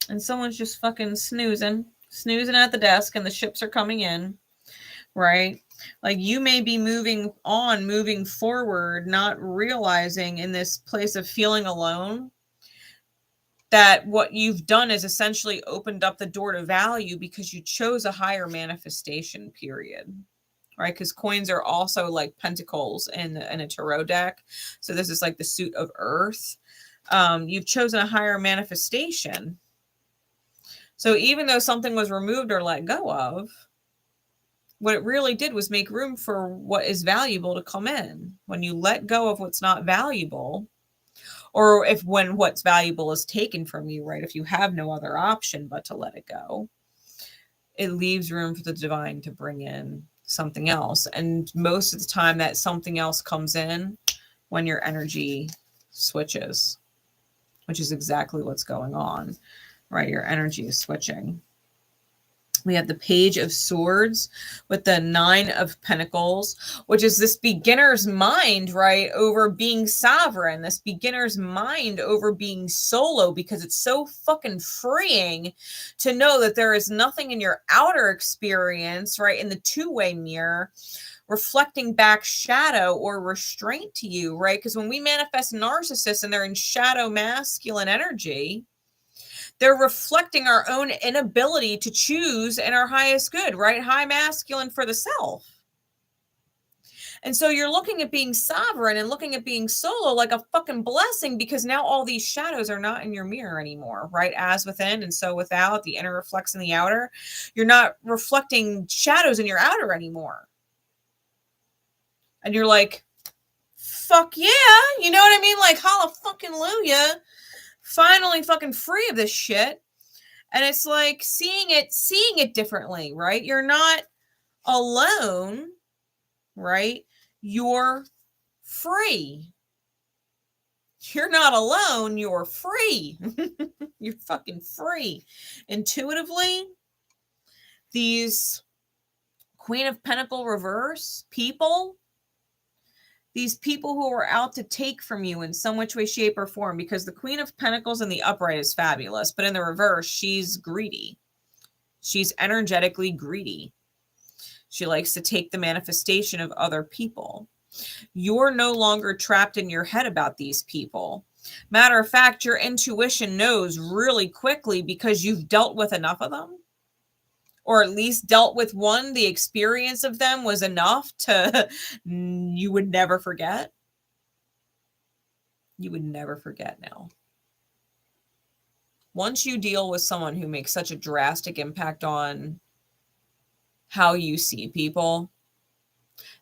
And someone's just fucking snoozing at the desk, and the ships are coming in, right? Like you may be moving forward, not realizing in this place of feeling alone that what you've done is essentially opened up the door to value because you chose a higher manifestation period, right? Because coins are also like pentacles in a tarot deck. So this is like the suit of earth. You've chosen a higher manifestation. So even though something was removed or let go of, what it really did was make room for what is valuable to come in. When you let go of what's not valuable, or when what's valuable is taken from you, right? If you have no other option but to let it go, it leaves room for the divine to bring in something else. And most of the time that something else comes in when your energy switches, which is exactly what's going on, right? Your energy is switching. We have the Page of Swords with the 9 of Pentacles, which is this beginner's mind, right, over being sovereign, this beginner's mind over being solo, because it's so fucking freeing to know that there is nothing in your outer experience, right, in the two-way mirror, reflecting back shadow or restraint to you, right? Because when we manifest narcissists and they're in shadow masculine energy, they're reflecting our own inability to choose in our highest good, right? High masculine for the self. And so you're looking at being sovereign and looking at being solo like a fucking blessing, because now all these shadows are not in your mirror anymore, right? As within and so without, the inner reflects in the outer. You're not reflecting shadows in your outer anymore. And you're like, fuck yeah. You know what I mean? Like, hallelujah. Finally fucking free of this shit. And it's like seeing it differently, right? You're not alone, right? You're free. You're not alone. You're free. You're fucking free. Intuitively, these Queen of Pentacle reverse people, these people who are out to take from you in some which way, shape, or form, because the Queen of Pentacles in the upright is fabulous, but in the reverse, she's greedy. She's energetically greedy. She likes to take the manifestation of other people. You're no longer trapped in your head about these people. Matter of fact, your intuition knows really quickly because you've dealt with enough of them, or at least dealt with one. The experience of them was enough to, you would never forget. You would never forget now. Once you deal with someone who makes such a drastic impact on how you see people,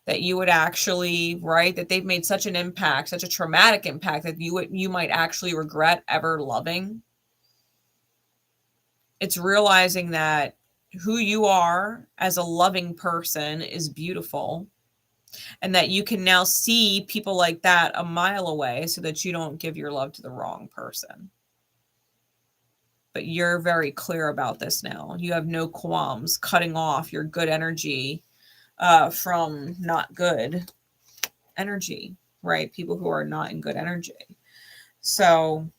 that you would actually, right, that they've made such an impact, such a traumatic impact, that you might actually regret ever loving. It's realizing that who you are as a loving person is beautiful, and that you can now see people like that a mile away so that you don't give your love to the wrong person. But you're very clear about this now. You have no qualms cutting off your good energy from not good energy, right? People who are not in good energy. So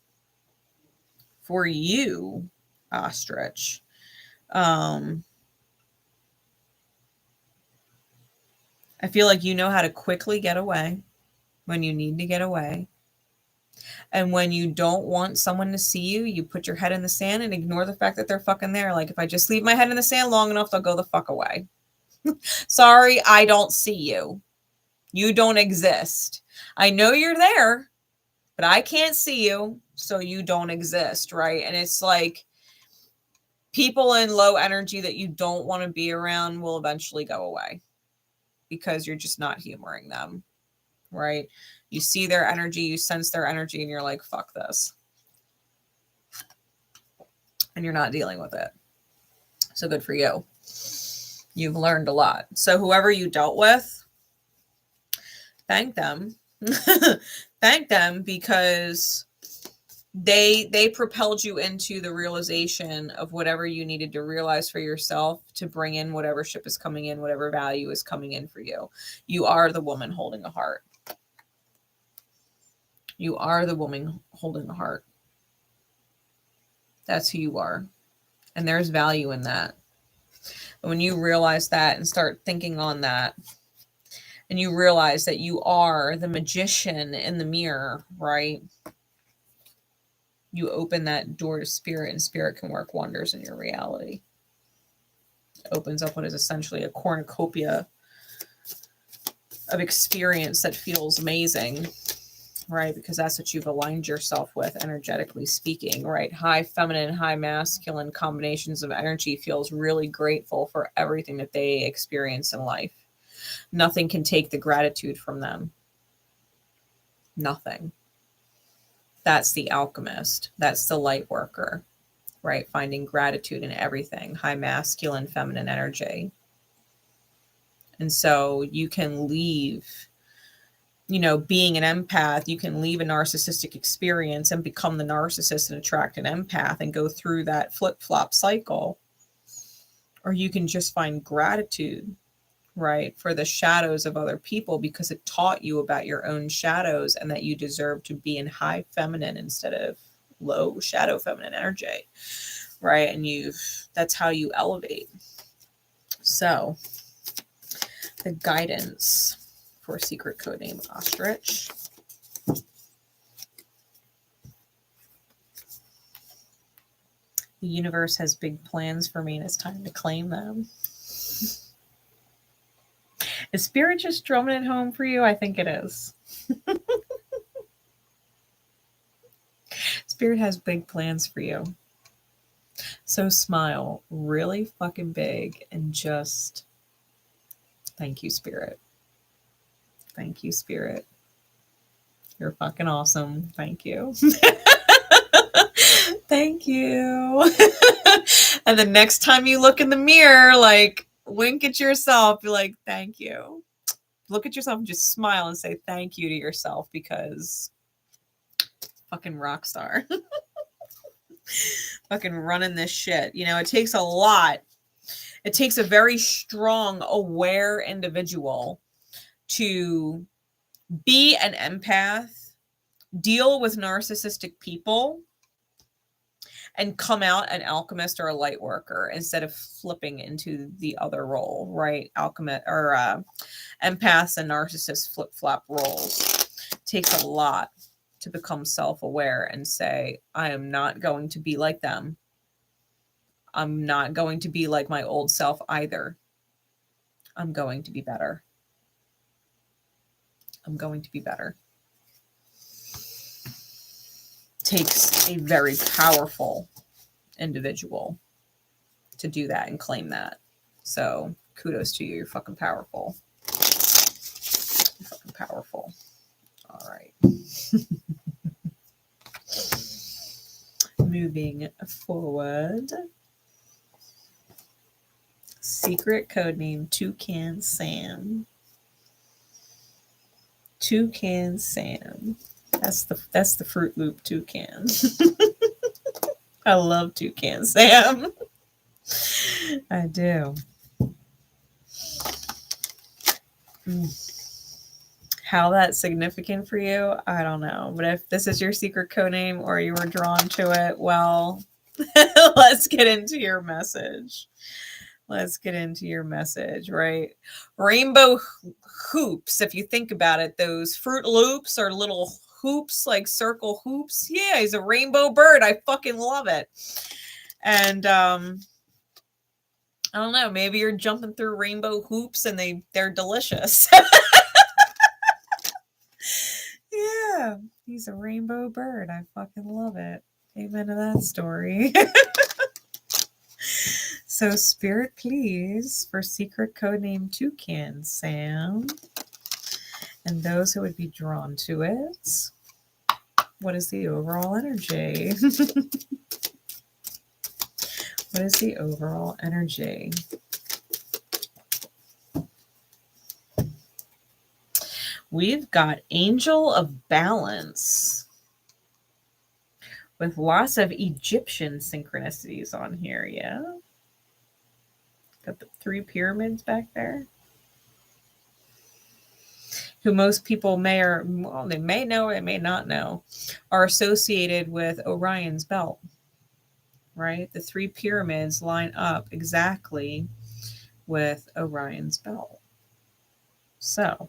for you, Ostrich, I feel like you know how to quickly get away when you need to get away. And when you don't want someone to see you, you put your head in the sand and ignore the fact that they're fucking there. Like, if I just leave my head in the sand long enough, they'll go the fuck away. Sorry, I don't see you. You don't exist. I know you're there, but I can't see you, so you don't exist, right? And it's like, People in low energy that you don't want to be around will eventually go away because you're just not humoring them, right? You see their energy, you sense their energy, and you're like, fuck this. And you're not dealing with it. So good for you. You've learned a lot. So whoever you dealt with, thank them. Thank them, because they propelled you into the realization of whatever you needed to realize for yourself to bring in whatever ship is coming in, whatever value is coming in for you. You are the woman holding a heart. You are the woman holding a heart. That's who you are. And there's value in that. And when you realize that and start thinking on that, and you realize that you are the magician in the mirror, right? You open that door to spirit, and spirit can work wonders in your reality. It opens up what is essentially a cornucopia of experience that feels amazing, right? Because that's what you've aligned yourself with, energetically speaking, right? High feminine, high masculine combinations of energy feels really grateful for everything that they experience in life. Nothing can take the gratitude from them. Nothing. That's the alchemist. That's the light worker, right? Finding gratitude in everything. High masculine, feminine energy. And so you can leave, being an empath, you can leave a narcissistic experience and become the narcissist and attract an empath and go through that flip-flop cycle. Or you can just find gratitude, right, for the shadows of other people, because it taught you about your own shadows and that you deserve to be in high feminine instead of low shadow feminine energy, right? And that's how you elevate. So the guidance for secret codename Ostrich. The universe has big plans for me, and it's time to claim them. Is spirit just drumming it home for you? I think it is. Spirit has big plans for you. So smile really fucking big and just thank you, Spirit. Thank you, Spirit. You're fucking awesome. Thank you. Thank you. And the next time you look in the mirror, like, wink at yourself. Be like, thank you. Look at yourself and just smile and say thank you to yourself, because fucking rock star. Fucking running this shit. It takes a lot. It takes a very strong, aware individual to be an empath, deal with narcissistic people, and come out an alchemist or a light worker instead of flipping into the other role, right? Alchemist or empaths and narcissists flip-flop roles. It takes a lot to become self-aware and say, I am not going to be like them. I'm not going to be like my old self either. I'm going to be better. I'm going to be better. Takes a very powerful individual to do that and claim that. So kudos to you. You're fucking powerful. You're fucking powerful. All right. Moving forward. Secret codename Toucan Sam. Toucan Sam. That's the Fruit Loop toucan. I love Toucan Sam. I do. How that's significant for you, I don't know. But if this is your secret codename or you were drawn to it, well, let's get into your message. Let's get into your message, right? Rainbow hoops, if you think about it, those Fruit Loops are little hoops, like circle hoops. Yeah, he's a rainbow bird. I fucking love it. And I don't know, maybe you're jumping through rainbow hoops and they're delicious. Yeah, he's a rainbow bird. I fucking love it. Amen to that story. So Spirit, please, for secret codename Toucan Sam, and those who would be drawn to it, what is the overall energy? What is the overall energy? We've got Angel of Balance with lots of Egyptian synchronicities on here, yeah? Got the 3 pyramids back there, who most people may or, well, they may know or they may not know, are associated with Orion's belt, right? The 3 pyramids line up exactly with Orion's belt. So,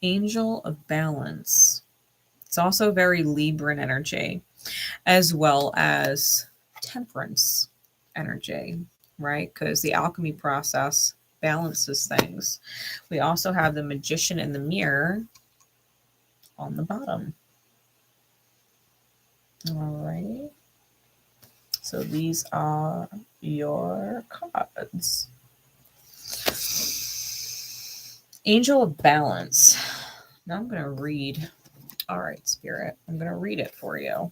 Angel of Balance. It's also very Libran energy, as well as Temperance energy, right? Because the alchemy process balances things. We also have the Magician in the Mirror on the bottom. All right. So these are your cards. Angel of Balance. Now I'm going to read. All right, Spirit. I'm going to read it for you.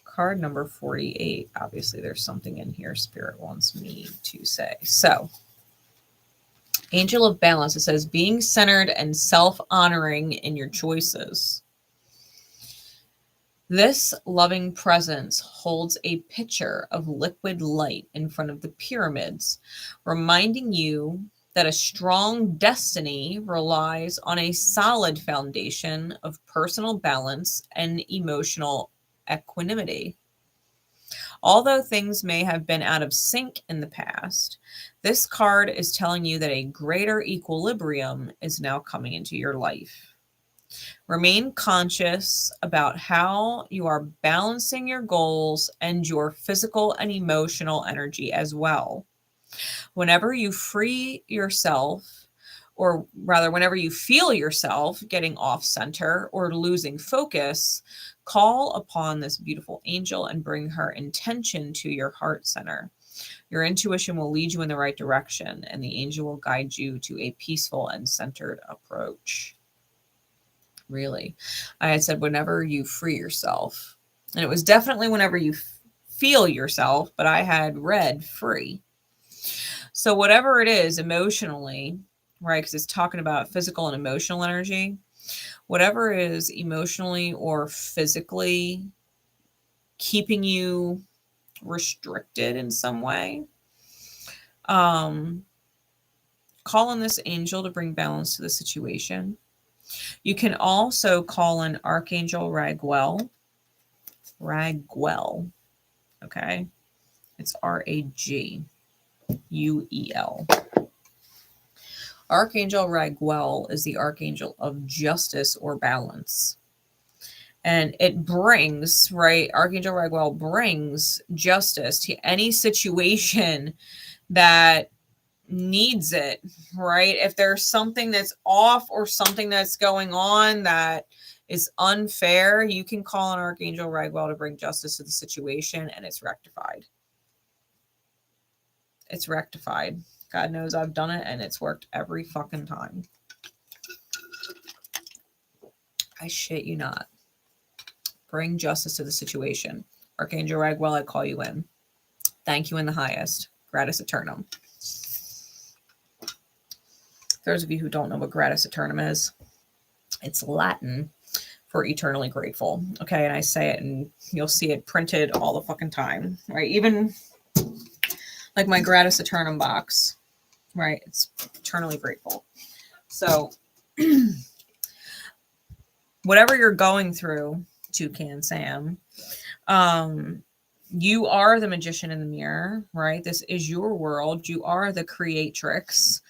Card number 48. Obviously, there's something in here Spirit wants me to say. So, Angel of Balance. It says, being centered and self-honoring in your choices. This loving presence holds a pitcher of liquid light in front of the pyramids, reminding you that a strong destiny relies on a solid foundation of personal balance and emotional equanimity. Although things may have been out of sync in the past, this card is telling you that a greater equilibrium is now coming into your life. Remain conscious about how you are balancing your goals and your physical and emotional energy as well. Whenever you free yourself, or rather, whenever you feel yourself getting off center or losing focus, call upon this beautiful angel and bring her intention to your heart center. Your intuition will lead you in the right direction, and the angel will guide you to a peaceful and centered approach. Really, I had said whenever you free yourself, and it was definitely whenever you feel yourself, but I had read free. So whatever it is emotionally, right, because it's talking about physical and emotional energy, whatever is emotionally or physically keeping you restricted in some way, call on this angel to bring balance to the situation. You can also call in Archangel Raguel. Raguel. Okay. It's Raguel. Archangel Raguel is the archangel of justice or balance. And it brings, right? Archangel Raguel brings justice to any situation that needs it, right? If there's something that's off or something that's going on that is unfair, you can call on Archangel Raguel to bring justice to the situation, and it's rectified. It's rectified. God knows I've done it, and it's worked every fucking time. I shit you not. Bring justice to the situation. Archangel Raguel, I call you in. Thank you in the highest. Gratus Aeternum. Those of you who don't know what Gratus Aeternum is, it's Latin for eternally grateful. Okay, and I say it and you'll see it printed all the fucking time, right? Even like my Gratus Aeternum box, right? It's eternally grateful. So whatever you're going through, Toucan Sam, you are the magician in the mirror, right? This is your world. You are the creatrix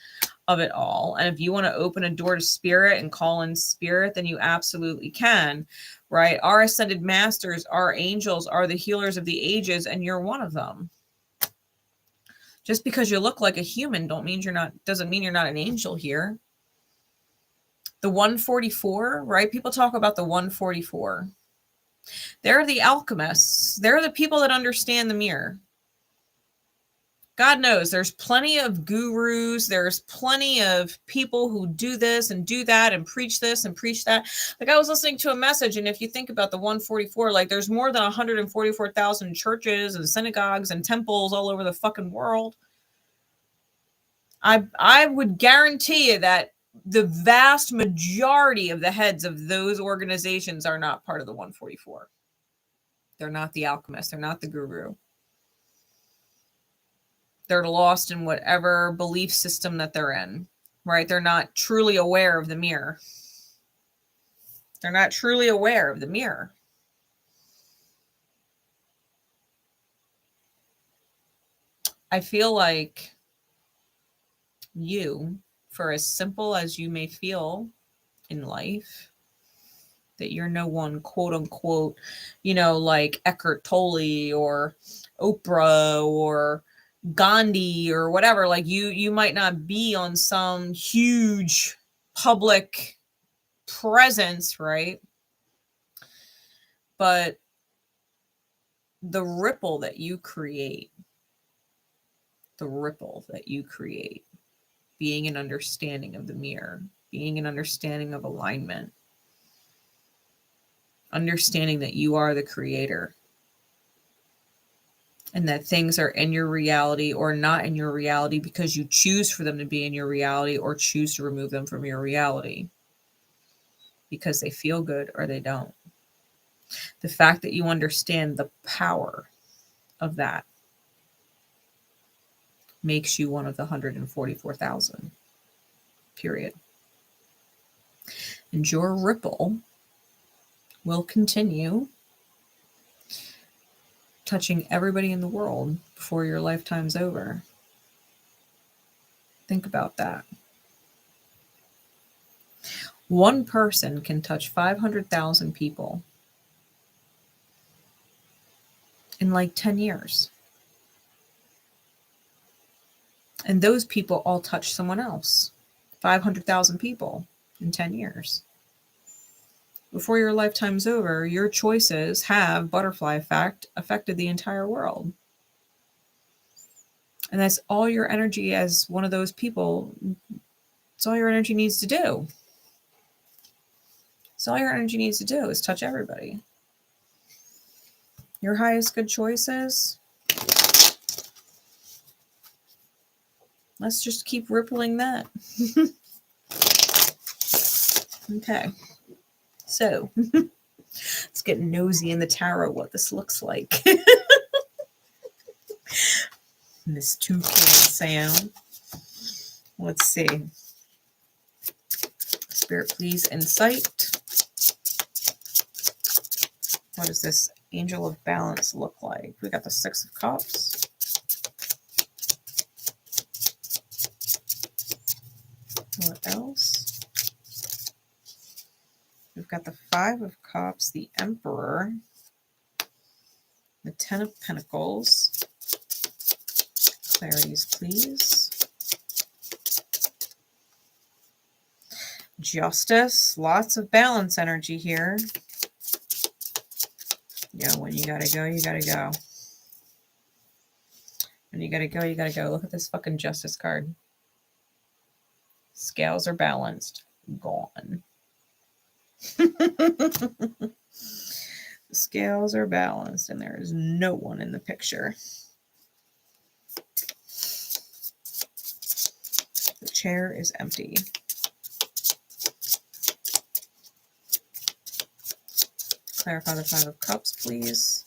of it all. And if you want to open a door to spirit and call in spirit, then you absolutely can, right? Our ascended masters, our angels are the healers of the ages, and you're one of them. Just because you look like a human doesn't mean you're not an angel here. The 144, right? People talk about the 144. They're the alchemists. They're the people that understand the mirror. God knows there's plenty of gurus. There's plenty of people who do this and do that and preach this and preach that. Like I was listening to a message, and if you think about the 144, like there's more than 144,000 churches and synagogues and temples all over the fucking world. I would guarantee you that the vast majority of the heads of those organizations are not part of the 144. They're not the alchemist. They're not the guru. They're lost in whatever belief system that they're in, right? They're not truly aware of the mirror. They're not truly aware of the mirror. I feel like you, for as simple as you may feel in life, that you're no one, quote unquote, like Eckhart Tolle or Oprah or Gandhi or whatever. Like you might not be on some huge public presence, right? But the ripple that you create, being an understanding of the mirror, being an understanding of alignment, understanding that you are the creator and that things are in your reality or not in your reality because you choose for them to be in your reality or choose to remove them from your reality because they feel good or they don't. The fact that you understand the power of that makes you one of the 144,000, period. And your ripple will continue touching everybody in the world before your lifetime's over. Think about that. One person can touch 500,000 people in like 10 years. And those people all touch someone else. 500,000 people in 10 years. Before your lifetime's over, your choices have, butterfly effect, affected the entire world. And that's all your energy as one of those people. It's all your energy needs to do. So all your energy needs to do is touch everybody. Your highest good choices. Let's just keep rippling that. Okay. So let's get nosy in the tarot what this looks like. This toucan sound. Let's see. Spirit, please, insight. What does this Angel of Balance look like? We got the Six of Cups. What else? We've got the Five of Cups, the Emperor, the Ten of Pentacles. Clarities, please. Justice, lots of balance energy here. Yo, when you gotta go, you gotta go. When you gotta go, you gotta go. Look at this fucking Justice card. Scales are balanced. Gone. The scales are balanced and there is no one in the picture. The chair is empty. Clarify the Five of Cups, please.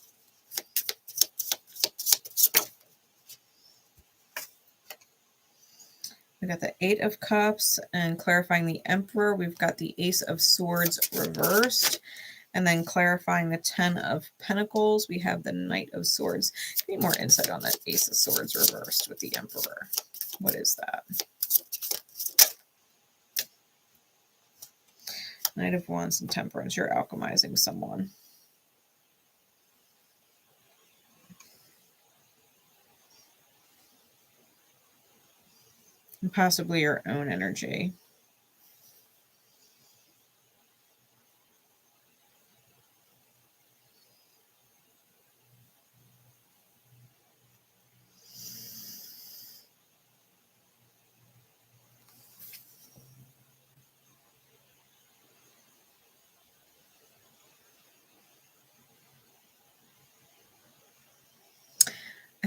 We got the Eight of Cups, and clarifying the Emperor, we've got the Ace of Swords reversed. And then clarifying the Ten of Pentacles, we have the Knight of Swords. Give me more insight on that Ace of Swords reversed with the Emperor. What is that? Knight of Wands and Temperance. You're alchemizing someone. And possibly your own energy.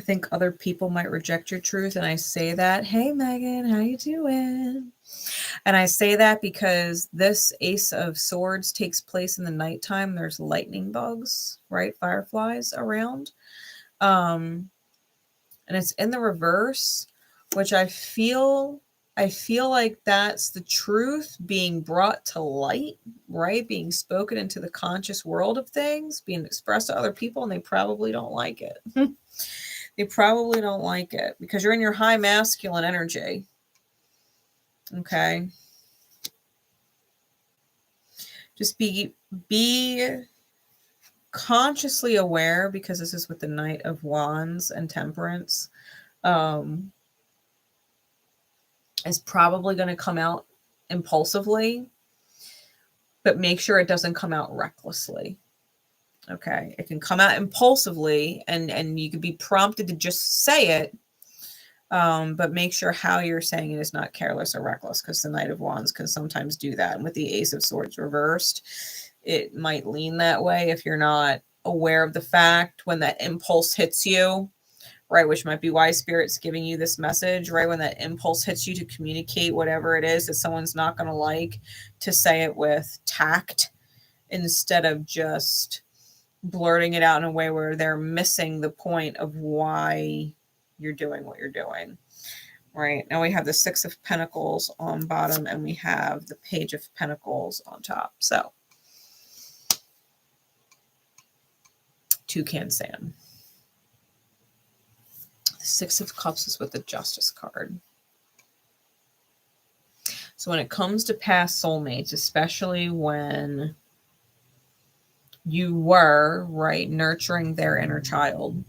think other people might reject your truth. And I say that, hey, Megan, how you doing? And I say that because this Ace of Swords takes place in the nighttime. There's lightning bugs, right? Fireflies around. And it's in the reverse, which I feel like that's the truth being brought to light, right? Being spoken into the conscious world of things, being expressed to other people, and they probably don't like it. They probably don't like it because you're in your high masculine energy. Okay. Just be consciously aware, because this is with the Knight of Wands and Temperance. Is probably going to come out impulsively, but make sure it doesn't come out recklessly. Okay. It can come out impulsively and you could be prompted to just say it. But make sure how you're saying it is not careless or reckless, because the Knight of Wands can sometimes do that. And with the Ace of Swords reversed, it might lean that way if you're not aware of the fact when that impulse hits you, right? Which might be why Spirit's giving you this message, right? When that impulse hits you to communicate whatever it is that someone's not going to like, to say it with tact instead of just blurting it out in a way where they're missing the point of why you're doing what you're doing. Right. Now we have the Six of Pentacles on bottom and we have the Page of Pentacles on top. So Toucan Sam. The Six of Cups is with the Justice card. So when it comes to past soulmates, especially when you were, right, nurturing their inner child,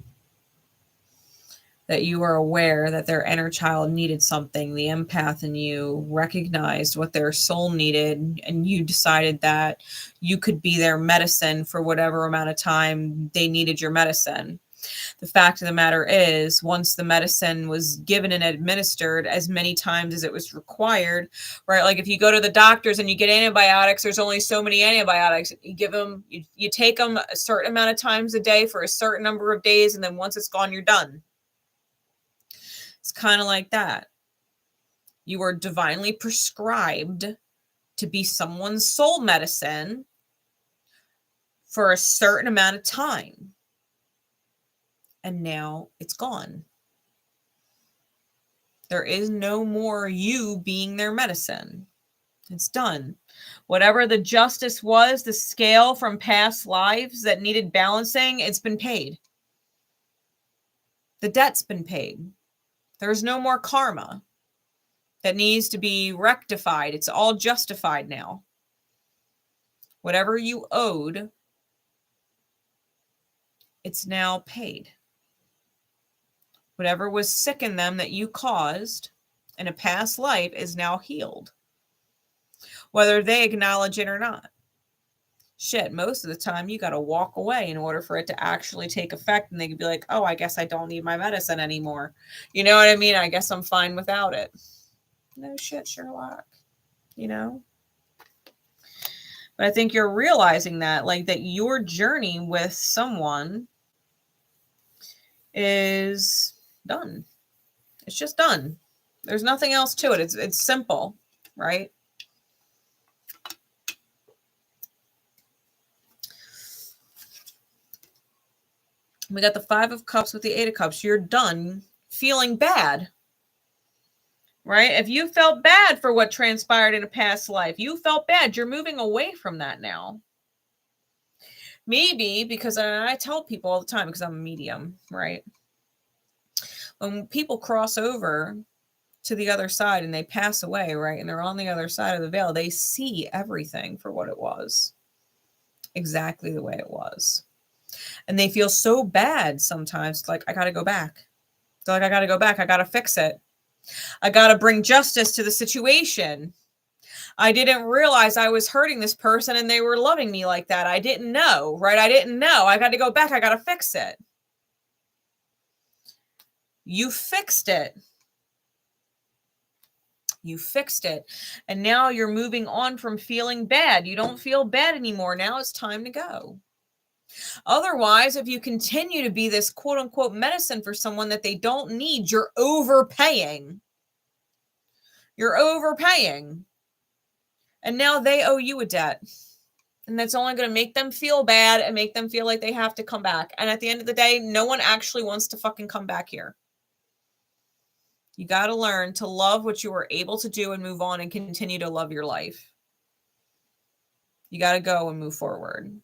that you are aware that their inner child needed something, the empath in you recognized what their soul needed, and you decided that you could be their medicine for whatever amount of time they needed your medicine. The fact of the matter is, once the medicine was given and administered as many times as it was required, right? Like if you go to the doctors and you get antibiotics, there's only so many antibiotics. You give them, you take them a certain amount of times a day for a certain number of days, and then once it's gone, you're done. It's kind of like that. You are divinely prescribed to be someone's soul medicine for a certain amount of time. And now it's gone. There is no more you being their medicine. It's done. Whatever the justice was, the scale from past lives that needed balancing, it's been paid. The debt's been paid. There's no more karma that needs to be rectified. It's all justified now. Whatever you owed, it's now paid. Whatever was sick in them that you caused in a past life is now healed. Whether they acknowledge it or not. Shit, most of the time you got to walk away in order for it to actually take effect, and they could be like, oh, I guess I don't need my medicine anymore. You know what I mean? I guess I'm fine without it. No shit, Sherlock. You know? But I think you're realizing that, like, that your journey with someone is done. It's just done. There's nothing else to it. It's simple, right? We got the Five of Cups with the Eight of Cups. You're done feeling bad, right? If you felt bad for what transpired in a past life, you felt bad. You're moving away from that now. Maybe because I tell people all the time, because I'm a medium, right? When people cross over to the other side and they pass away, right? And they're on the other side of the veil, they see everything for what it was. Exactly the way it was. And they feel so bad sometimes, like, I got to go back. They're like, I got to go back. I got to fix it. I got to bring justice to the situation. I didn't realize I was hurting this person and they were loving me like that. I didn't know, right? I didn't know. I got to go back. I got to fix it. You fixed it. You fixed it. And now you're moving on from feeling bad. You don't feel bad anymore. Now it's time to go. Otherwise, if you continue to be this quote unquote medicine for someone that they don't need, you're overpaying. You're overpaying. And now they owe you a debt. And that's only going to make them feel bad and make them feel like they have to come back. And at the end of the day, no one actually wants to fucking come back here. You got to learn to love what you are able to do and move on and continue to love your life. You got to go and move forward,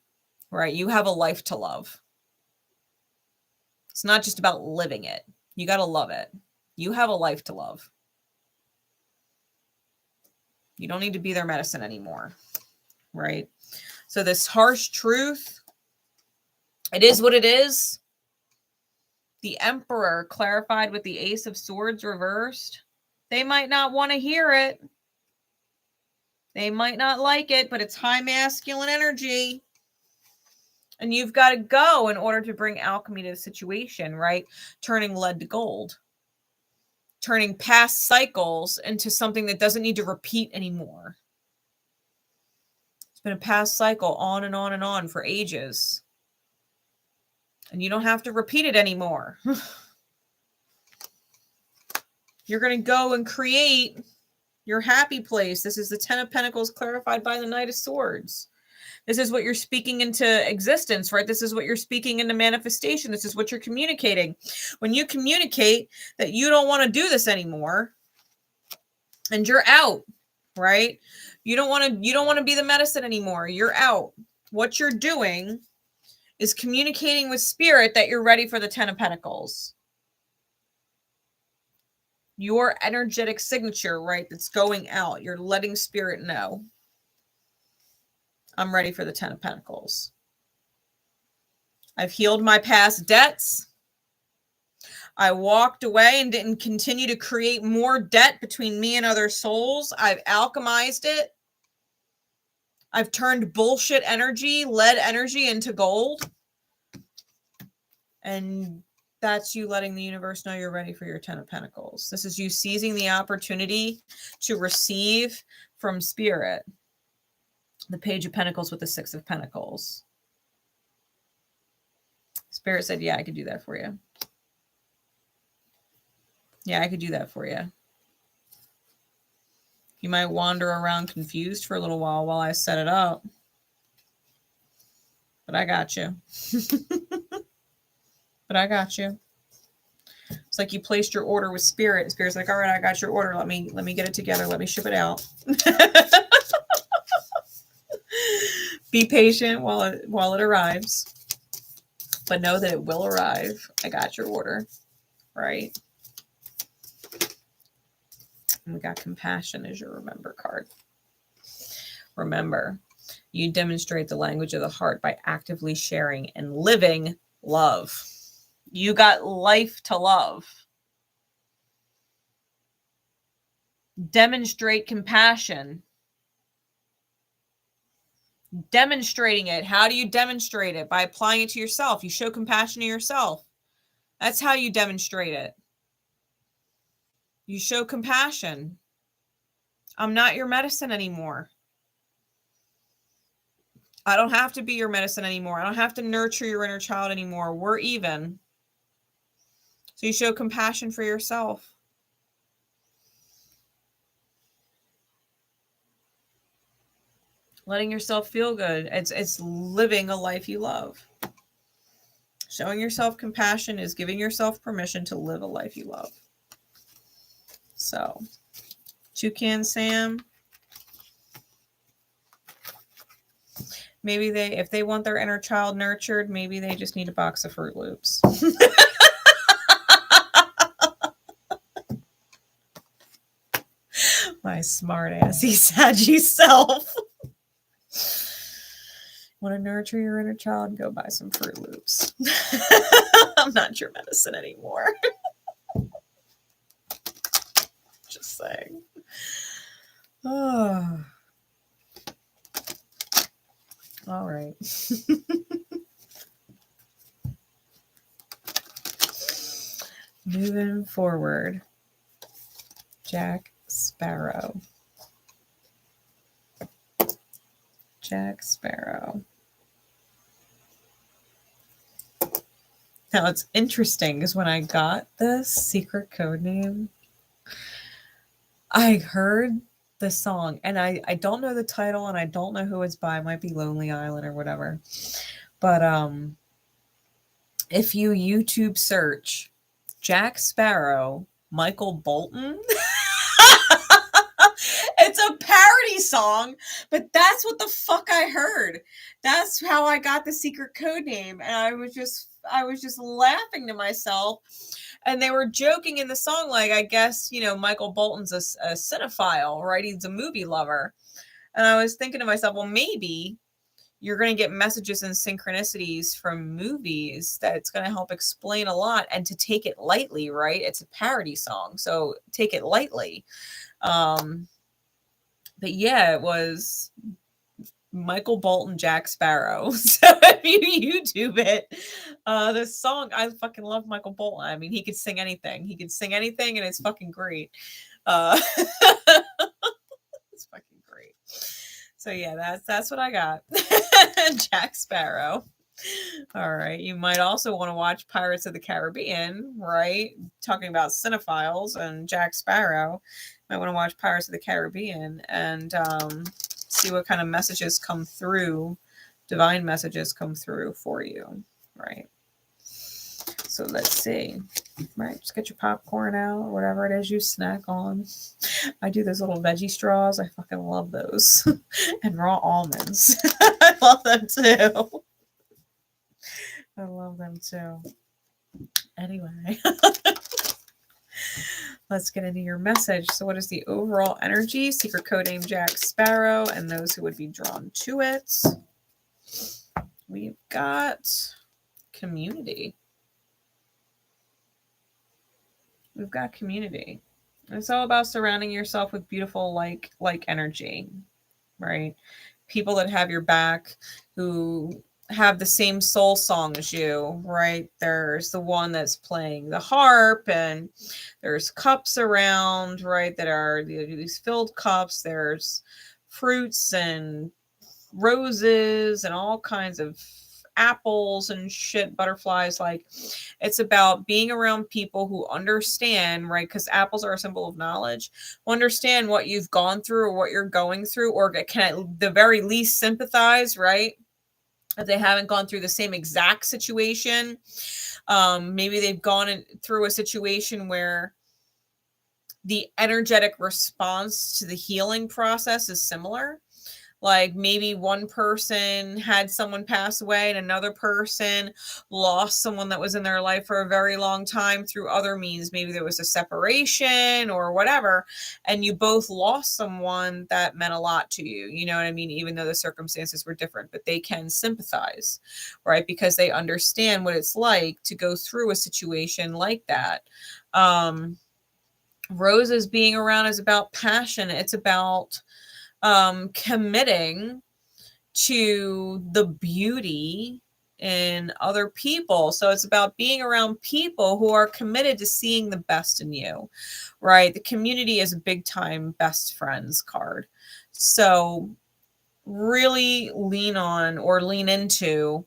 right? You have a life to love. It's not just about living it. You got to love it. You have a life to love. You don't need to be their medicine anymore, right? So this harsh truth, it is what it is. The Emperor clarified with the Ace of Swords reversed. They might not want to hear it. They might not like it, but it's high masculine energy. And you've got to go in order to bring alchemy to the situation, right? Turning lead to gold. Turning past cycles into something that doesn't need to repeat anymore. It's been a past cycle on and on and on for ages. And you don't have to repeat it anymore. You're going to go and create your happy place. This is the Ten of Pentacles clarified by the Knight of Swords. This is what you're speaking into existence, right? This is what you're speaking into manifestation. This is what you're communicating. When you communicate that you don't want to do this anymore and you're out, right? You don't want to be the medicine anymore. You're out. What you're doing is communicating with spirit that you're ready for the Ten of Pentacles. Your energetic signature, right? That's going out. You're letting spirit know. I'm ready for the Ten of Pentacles. I've healed my past debts. I walked away and didn't continue to create more debt between me and other souls. I've alchemized it. I've turned bullshit energy, lead energy into gold. And that's you letting the universe know you're ready for your Ten of Pentacles. This is you seizing the opportunity to receive from spirit. The Page of Pentacles with the Six of Pentacles. Spirit said, yeah, I could do that for you. Yeah, I could do that for you. You might wander around confused for a little while I set it up. But I got you. But I got you. It's like you placed your order with Spirit. Spirit's like, all right, I got your order. Let me get it together. Let me ship it out. Be patient while it arrives. But know that it will arrive. I got your order. Right? And we got compassion as your remember card. Remember, you demonstrate the language of the heart by actively sharing and living love. You got life to love. Demonstrate compassion. Demonstrating it. How do you demonstrate it? By applying it to yourself. You show compassion to yourself. That's how you demonstrate it. You show compassion. I'm not your medicine anymore. I don't have to be your medicine anymore. I don't have to nurture your inner child anymore. We're even. So you show compassion for yourself. Letting yourself feel good. It's living a life you love. Showing yourself compassion is giving yourself permission to live a life you love. So, Toucan Sam. Maybe if they want their inner child nurtured, maybe they just need a box of Fruit Loops. My smart assy Saggy self. Want to nurture your inner child? Go buy some Fruit Loops. I'm not your medicine anymore. Just saying. Oh. All right. Moving forward. Jack Sparrow. Jack Sparrow. Now, it's interesting because when I got the secret code name, I heard the song, and I don't know the title, and I don't know who it's by. It might be Lonely Island or whatever. But if you YouTube search Jack Sparrow, Michael Bolton, it's a parody song, but that's what the fuck I heard. That's how I got the secret code name, and I was just laughing to myself. And they were joking in the song, like, I guess, you know, Michael Bolton's a cinephile, right? He's a movie lover. And I was thinking to myself, well, maybe you're going to get messages and synchronicities from movies that's going to help explain a lot, and to take it lightly, right? It's a parody song, so take it lightly. But yeah, it was Michael Bolton, Jack Sparrow. So if you YouTube it, this song, I fucking love Michael Bolton. I mean, he could sing anything. He could sing anything, and it's fucking great. It's fucking great. So yeah, that's what I got. Jack Sparrow. All right. You might also want to watch Pirates of the Caribbean, right? Talking about cinephiles and Jack Sparrow. You might want to watch Pirates of the Caribbean and see what kind of messages come through, divine messages come through for you, right? So let's see, right? Just get your popcorn out, whatever it is you snack on. I do those little veggie straws. I fucking love those. And raw almonds. I love them too. I love them too. Anyway. Let's get into your message. So what is the overall energy? Secret code name Jack Sparrow and those who would be drawn to it. We've got community. We've got community. It's all about surrounding yourself with beautiful like energy, right? People that have your back, who have the same soul song as you, right? There's the one that's playing the harp, and there's cups around, right? That are these filled cups. There's fruits and roses and all kinds of apples and shit, butterflies. Like, it's about being around people who understand, right? Because apples are a symbol of knowledge, who understand what you've gone through or what you're going through, or can at the very least sympathize, right? If they haven't gone through the same exact situation, maybe they've gone through a situation where the energetic response to the healing process is similar. Like, maybe one person had someone pass away and another person lost someone that was in their life for a very long time through other means. Maybe there was a separation or whatever, and you both lost someone that meant a lot to you. You know what I mean? Even though the circumstances were different, but they can sympathize, right? Because they understand what it's like to go through a situation like that. Roses being around is about passion. It's about committing to the beauty in other people. So it's about being around people who are committed to seeing the best in you, right? The community is a big time best friends card. So really lean on or lean into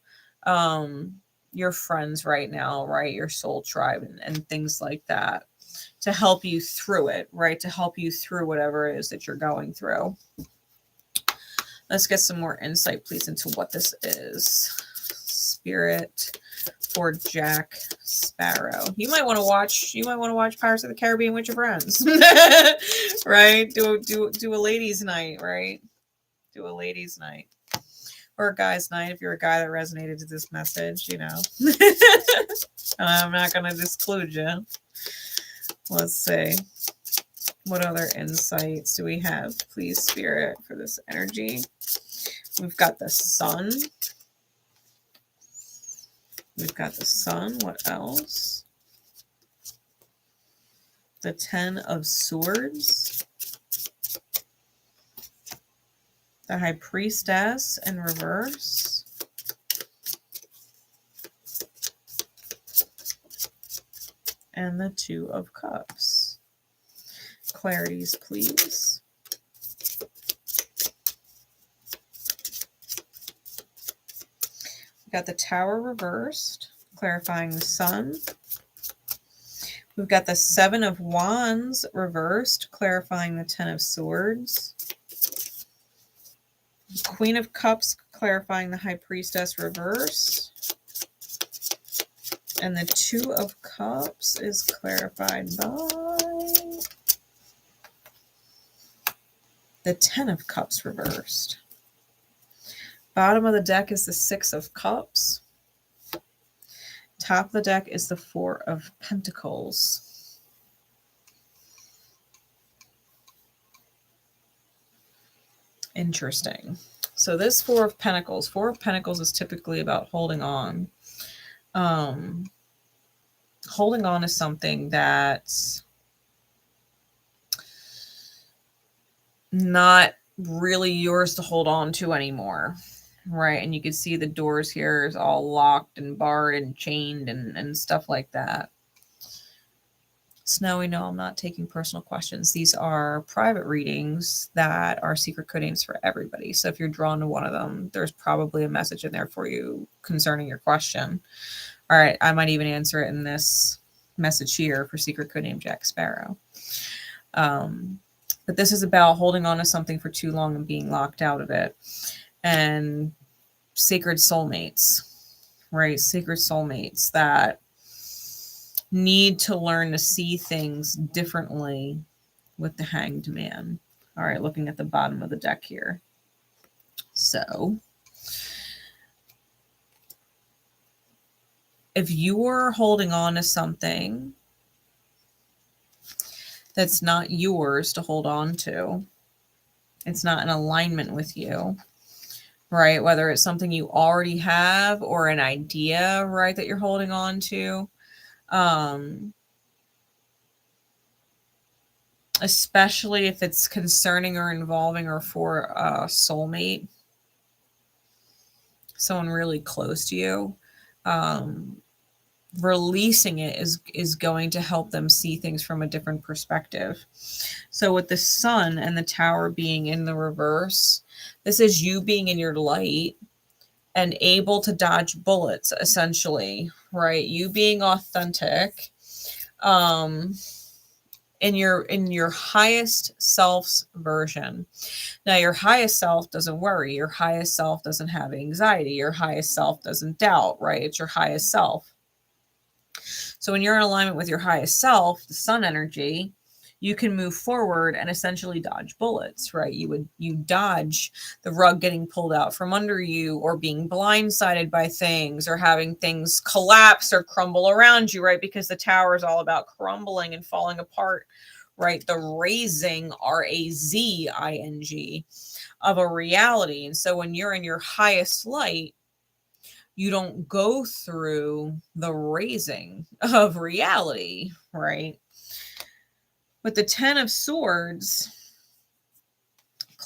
your friends right now, right? Your soul tribe and things like that, to help you through it, right? To help you through whatever it is that you're going through. Let's get some more insight, please, into what this is. Spirit for Jack Sparrow. You might want to watch Pirates of the Caribbean with your friends. Right? Do a ladies' night, right? Do a ladies' night. Or a guy's night if you're a guy that resonated to this message, you know. I'm not gonna disclude you. Let's see. What other insights do we have, please, Spirit, for this energy? We've got the sun. We've got the sun. What else? The 10 of Swords. The High Priestess in reverse. And the 2 of Cups. Clarities, please. We got the Tower reversed, clarifying the Sun. We've got the Seven of Wands reversed, clarifying the Ten of Swords. Queen of Cups, clarifying the High Priestess reverse. And the Two of Cups is clarified by the Ten of Cups reversed. Bottom of the deck is the Six of Cups. Top of the deck is the Four of Pentacles. Interesting. So this Four of Pentacles is typically about holding on. Holding on to something that's not really yours to hold on to anymore. Right, and you can see the doors here is all locked and barred and chained and stuff like that. Snowy, no, I'm not taking personal questions. These are private readings that are secret code names for everybody. So if you're drawn to one of them, there's probably a message in there for you concerning your question. All right, I might even answer it in this message here for secret code name Jack Sparrow. But this is about holding on to something for too long and being locked out of it. And sacred soulmates, right? Sacred soulmates that need to learn to see things differently with the Hanged Man. All right, looking at the bottom of the deck here. So, if you're holding on to something that's not yours to hold on to, it's not in alignment with you, right? Whether it's something you already have or an idea, right, that you're holding on to. Especially if it's concerning or involving or for a soulmate, someone really close to you. Releasing it is going to help them see things from a different perspective. So with the Sun and the Tower being in the reverse, this is you being in your light and able to dodge bullets, essentially, right? You being authentic, in your highest self's version. Now, your highest self doesn't worry. Your highest self doesn't have anxiety. Your highest self doesn't doubt, right? It's your highest self. So when you're in alignment with your highest self, the Sun energy, you can move forward and essentially dodge bullets, right? You dodge the rug getting pulled out from under you, or being blindsided by things, or having things collapse or crumble around you, right? Because the Tower is all about crumbling and falling apart, right? The raising, R-A-Z-I-N-G, of a reality. And so when you're in your highest light, you don't go through the raising of reality, right? With the Ten of Swords,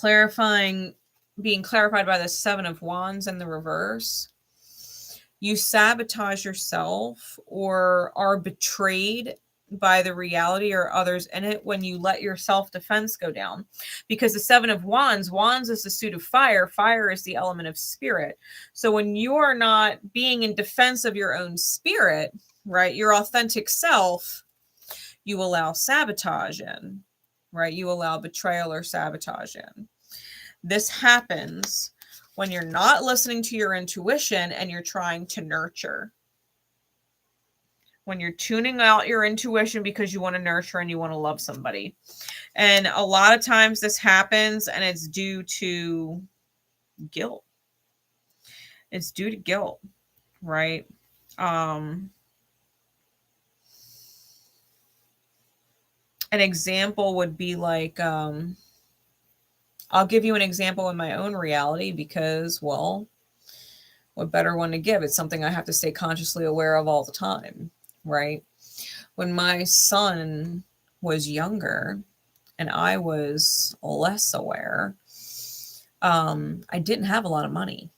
being clarified by the Seven of Wands in the reverse, you sabotage yourself or are betrayed by the reality or others in it when you let your self-defense go down. Because the Seven of Wands is the suit of fire. Fire is the element of spirit. So when you're not being in defense of your own spirit, right, your authentic self, you allow sabotage in, right? You allow betrayal or sabotage in. This happens when you're not listening to your intuition and you're trying to nurture. When you're tuning out your intuition because you want to nurture and you want to love somebody. And a lot of times this happens and it's due to guilt. It's due to guilt, right? An example would be like, I'll give you an example in my own reality because, well, what better one to give? It's something I have to stay consciously aware of all the time, right? When my son was younger and I was less aware, I didn't have a lot of money.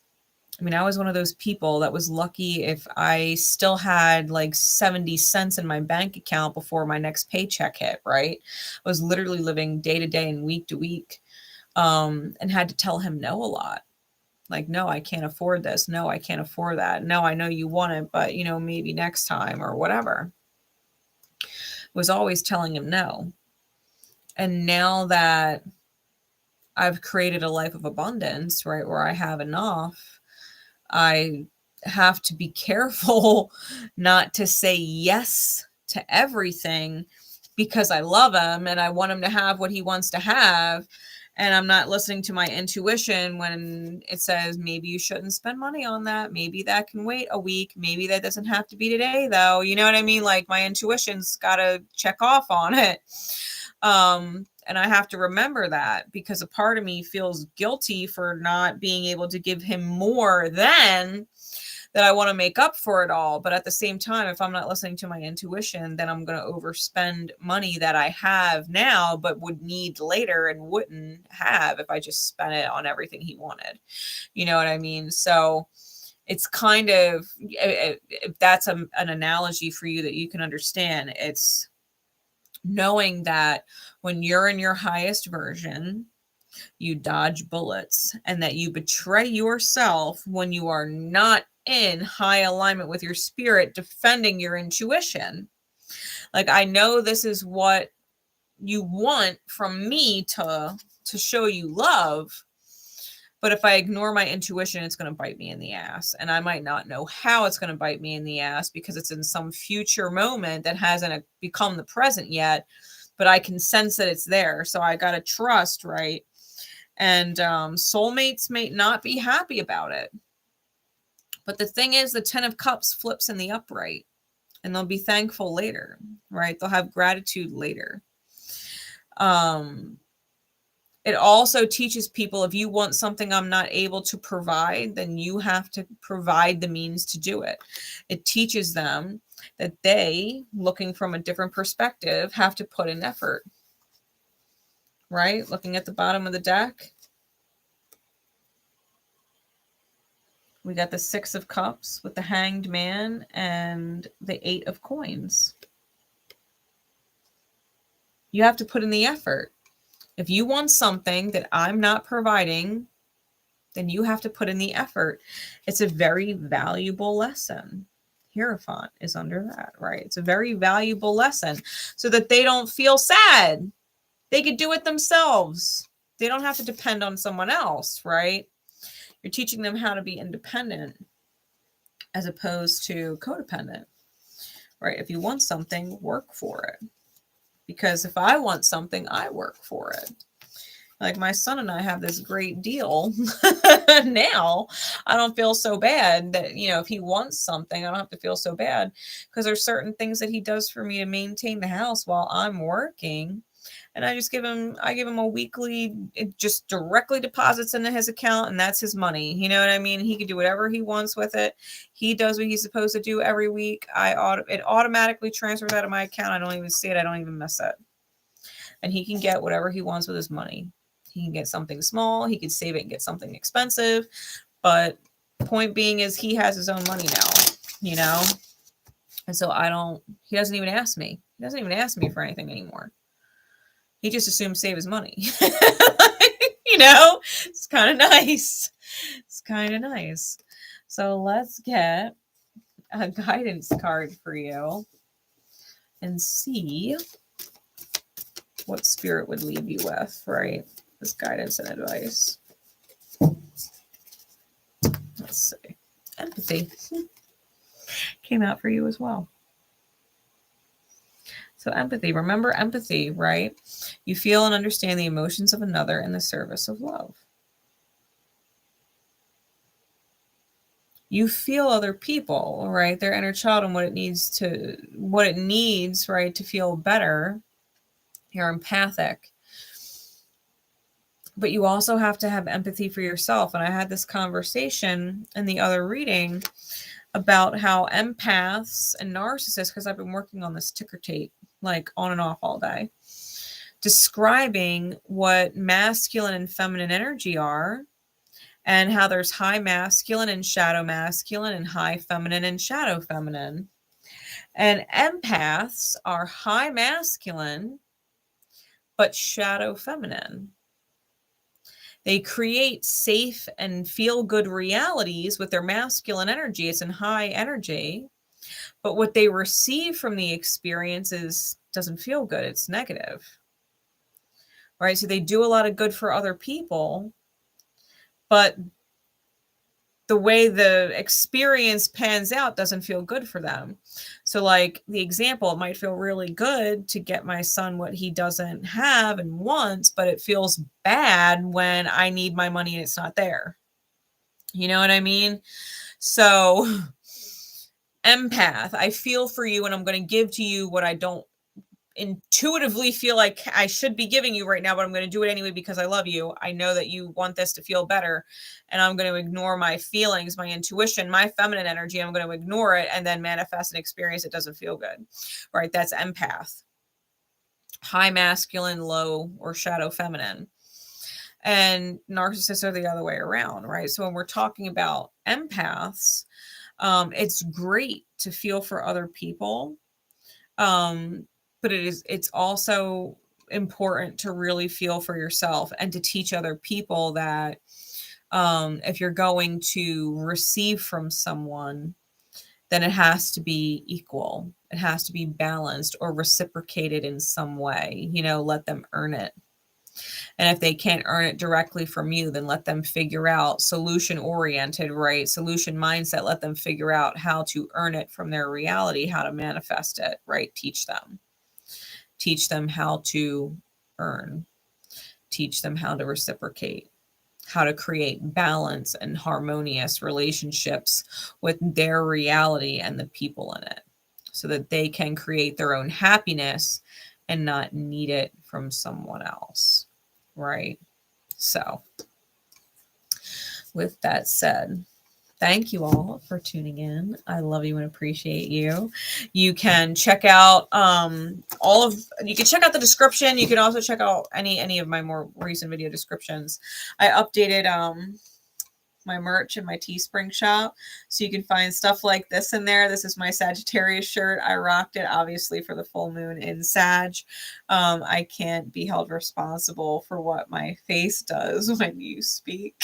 I mean, I was one of those people that was lucky if I still had like 70 cents in my bank account before my next paycheck hit, right? I was literally living day to day and week to week, and had to tell him no a lot, Like, no, I can't afford this. No, I can't afford that. No, I know you want it, but maybe next time or whatever. Was always telling him no. And now that I've created a life of abundance, right, where I have enough, I have to be careful not to say yes to everything because I love him and I want him to have what he wants to have. And I'm not listening to my intuition when it says, maybe you shouldn't spend money on that. Maybe that can wait a week. Maybe that doesn't have to be today, though. You know what I mean? Like, my intuition's got to check off on it. And I have to remember that, because a part of me feels guilty for not being able to give him more than that. I want to make up for it all. But at the same time, if I'm not listening to my intuition, then I'm going to overspend money that I have now, but would need later and wouldn't have if I just spent it on everything he wanted. You know what I mean? So it's kind of, if that's an analogy for you that you can understand, it's knowing that when you're in your highest version, you dodge bullets, and that you betray yourself when you are not in high alignment with your spirit, defending your intuition. Like, I know this is what you want from me to show you love, but if I ignore my intuition, it's going to bite me in the ass. And I might not know how it's going to bite me in the ass, because it's in some future moment that hasn't become the present yet, but I can sense that it's there. So I got to trust, right? And soulmates may not be happy about it. But the thing is, the 10 of Cups flips in the upright, and they'll be thankful later, right? They'll have gratitude later. It also teaches people, if you want something I'm not able to provide, then you have to provide the means to do it. It teaches them that they, looking from a different perspective, have to put in effort, right? Looking at the bottom of the deck, we got the 6 of Cups with the Hanged Man and the 8 of Coins. You have to put in the effort. If you want something that I'm not providing, then you have to put in the effort. It's a very valuable lesson. Hierophant is under that, right? It's a very valuable lesson, so that they don't feel sad. They could do it themselves. They don't have to depend on someone else, right? You're teaching them how to be independent as opposed to codependent, right? If you want something, work for it. Because if I want something, I work for it. Like, my son and I have this great deal now. I don't feel so bad that, if he wants something, I don't have to feel so bad, because there's certain things that he does for me to maintain the house while I'm working. And I give him a weekly, it just directly deposits into his account, and that's his money. You know what I mean? He can do whatever he wants with it. He does what he's supposed to do every week. It automatically transfers out of my account. I don't even see it. I don't even miss it. And he can get whatever he wants with his money. He can get something small. He could save it and get something expensive. But point being is, he has his own money now, And so he doesn't even ask me. He doesn't even ask me for anything anymore. He just assumes save his money. It's kind of nice. It's kind of nice. So let's get a guidance card for you and see what spirit would leave you with, right? This guidance and advice. Let's see. Empathy came out for you as well. So empathy, remember empathy, right? You feel and understand the emotions of another in the service of love. You feel other people, right? Their inner child and what it needs, right, to feel better. You're empathic. But you also have to have empathy for yourself. And I had this conversation in the other reading about how empaths and narcissists, because I've been working on this ticker tape, like on and off all day, describing what masculine and feminine energy are, and how there's high masculine and shadow masculine, and high feminine and shadow feminine. And empaths are high masculine, but shadow feminine. They create safe and feel good realities with their masculine energy. It's in high energy. But what they receive from the experiences doesn't feel good. It's negative. Right? So they do a lot of good for other people, but the way the experience pans out doesn't feel good for them. So, like the example, it might feel really good to get my son what he doesn't have and wants, but it feels bad when I need my money and it's not there. You know what I mean? So, empath, I feel for you and I'm going to give to you what I don't intuitively feel like I should be giving you right now, but I'm going to do it anyway because I love you. I know that you want this to feel better, and I'm going to ignore my feelings, my intuition, my feminine energy. I'm going to ignore it and then manifest an experience that doesn't feel good. Right? That's empath. High masculine, low or shadow feminine. And narcissists are the other way around, right? So when we're talking about empaths, it's great to feel for other people. But it's also important to really feel for yourself and to teach other people that if you're going to receive from someone, then it has to be equal. It has to be balanced or reciprocated in some way. Let them earn it. And if they can't earn it directly from you, then let them figure out solution oriented, right? Solution mindset. Let them figure out how to earn it from their reality, how to manifest it, right? Teach them how to earn, teach them how to reciprocate, how to create balance and harmonious relationships with their reality and the people in it so that they can create their own happiness and not need it from someone else, right? So, with that said, thank you all for tuning in. I love you and appreciate you. You can check out you can check out the description. You can also check out any of my more recent video descriptions. I updated my merch in my Teespring shop, so you can find stuff like this in there. This is my Sagittarius shirt. I rocked it obviously for the full moon in Sag. I can't be held responsible for what my face does when you speak.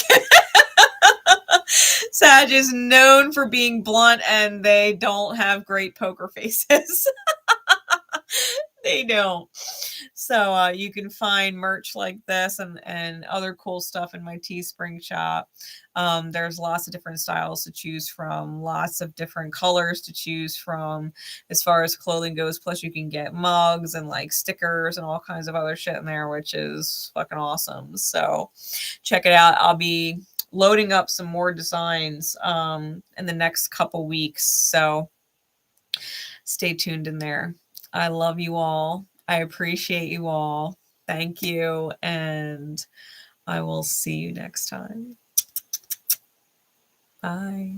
Sag is known for being blunt, and they don't have great poker faces. They don't. So you can find merch like this and other cool stuff in my Teespring shop. There's lots of different styles to choose from, lots of different colors to choose from as far as clothing goes. Plus you can get mugs and like stickers and all kinds of other shit in there, which is fucking awesome. So check it out. I'll be loading up some more designs in the next couple weeks. So stay tuned in there. I love you all. I appreciate you all. Thank you. And I will see you next time. Bye.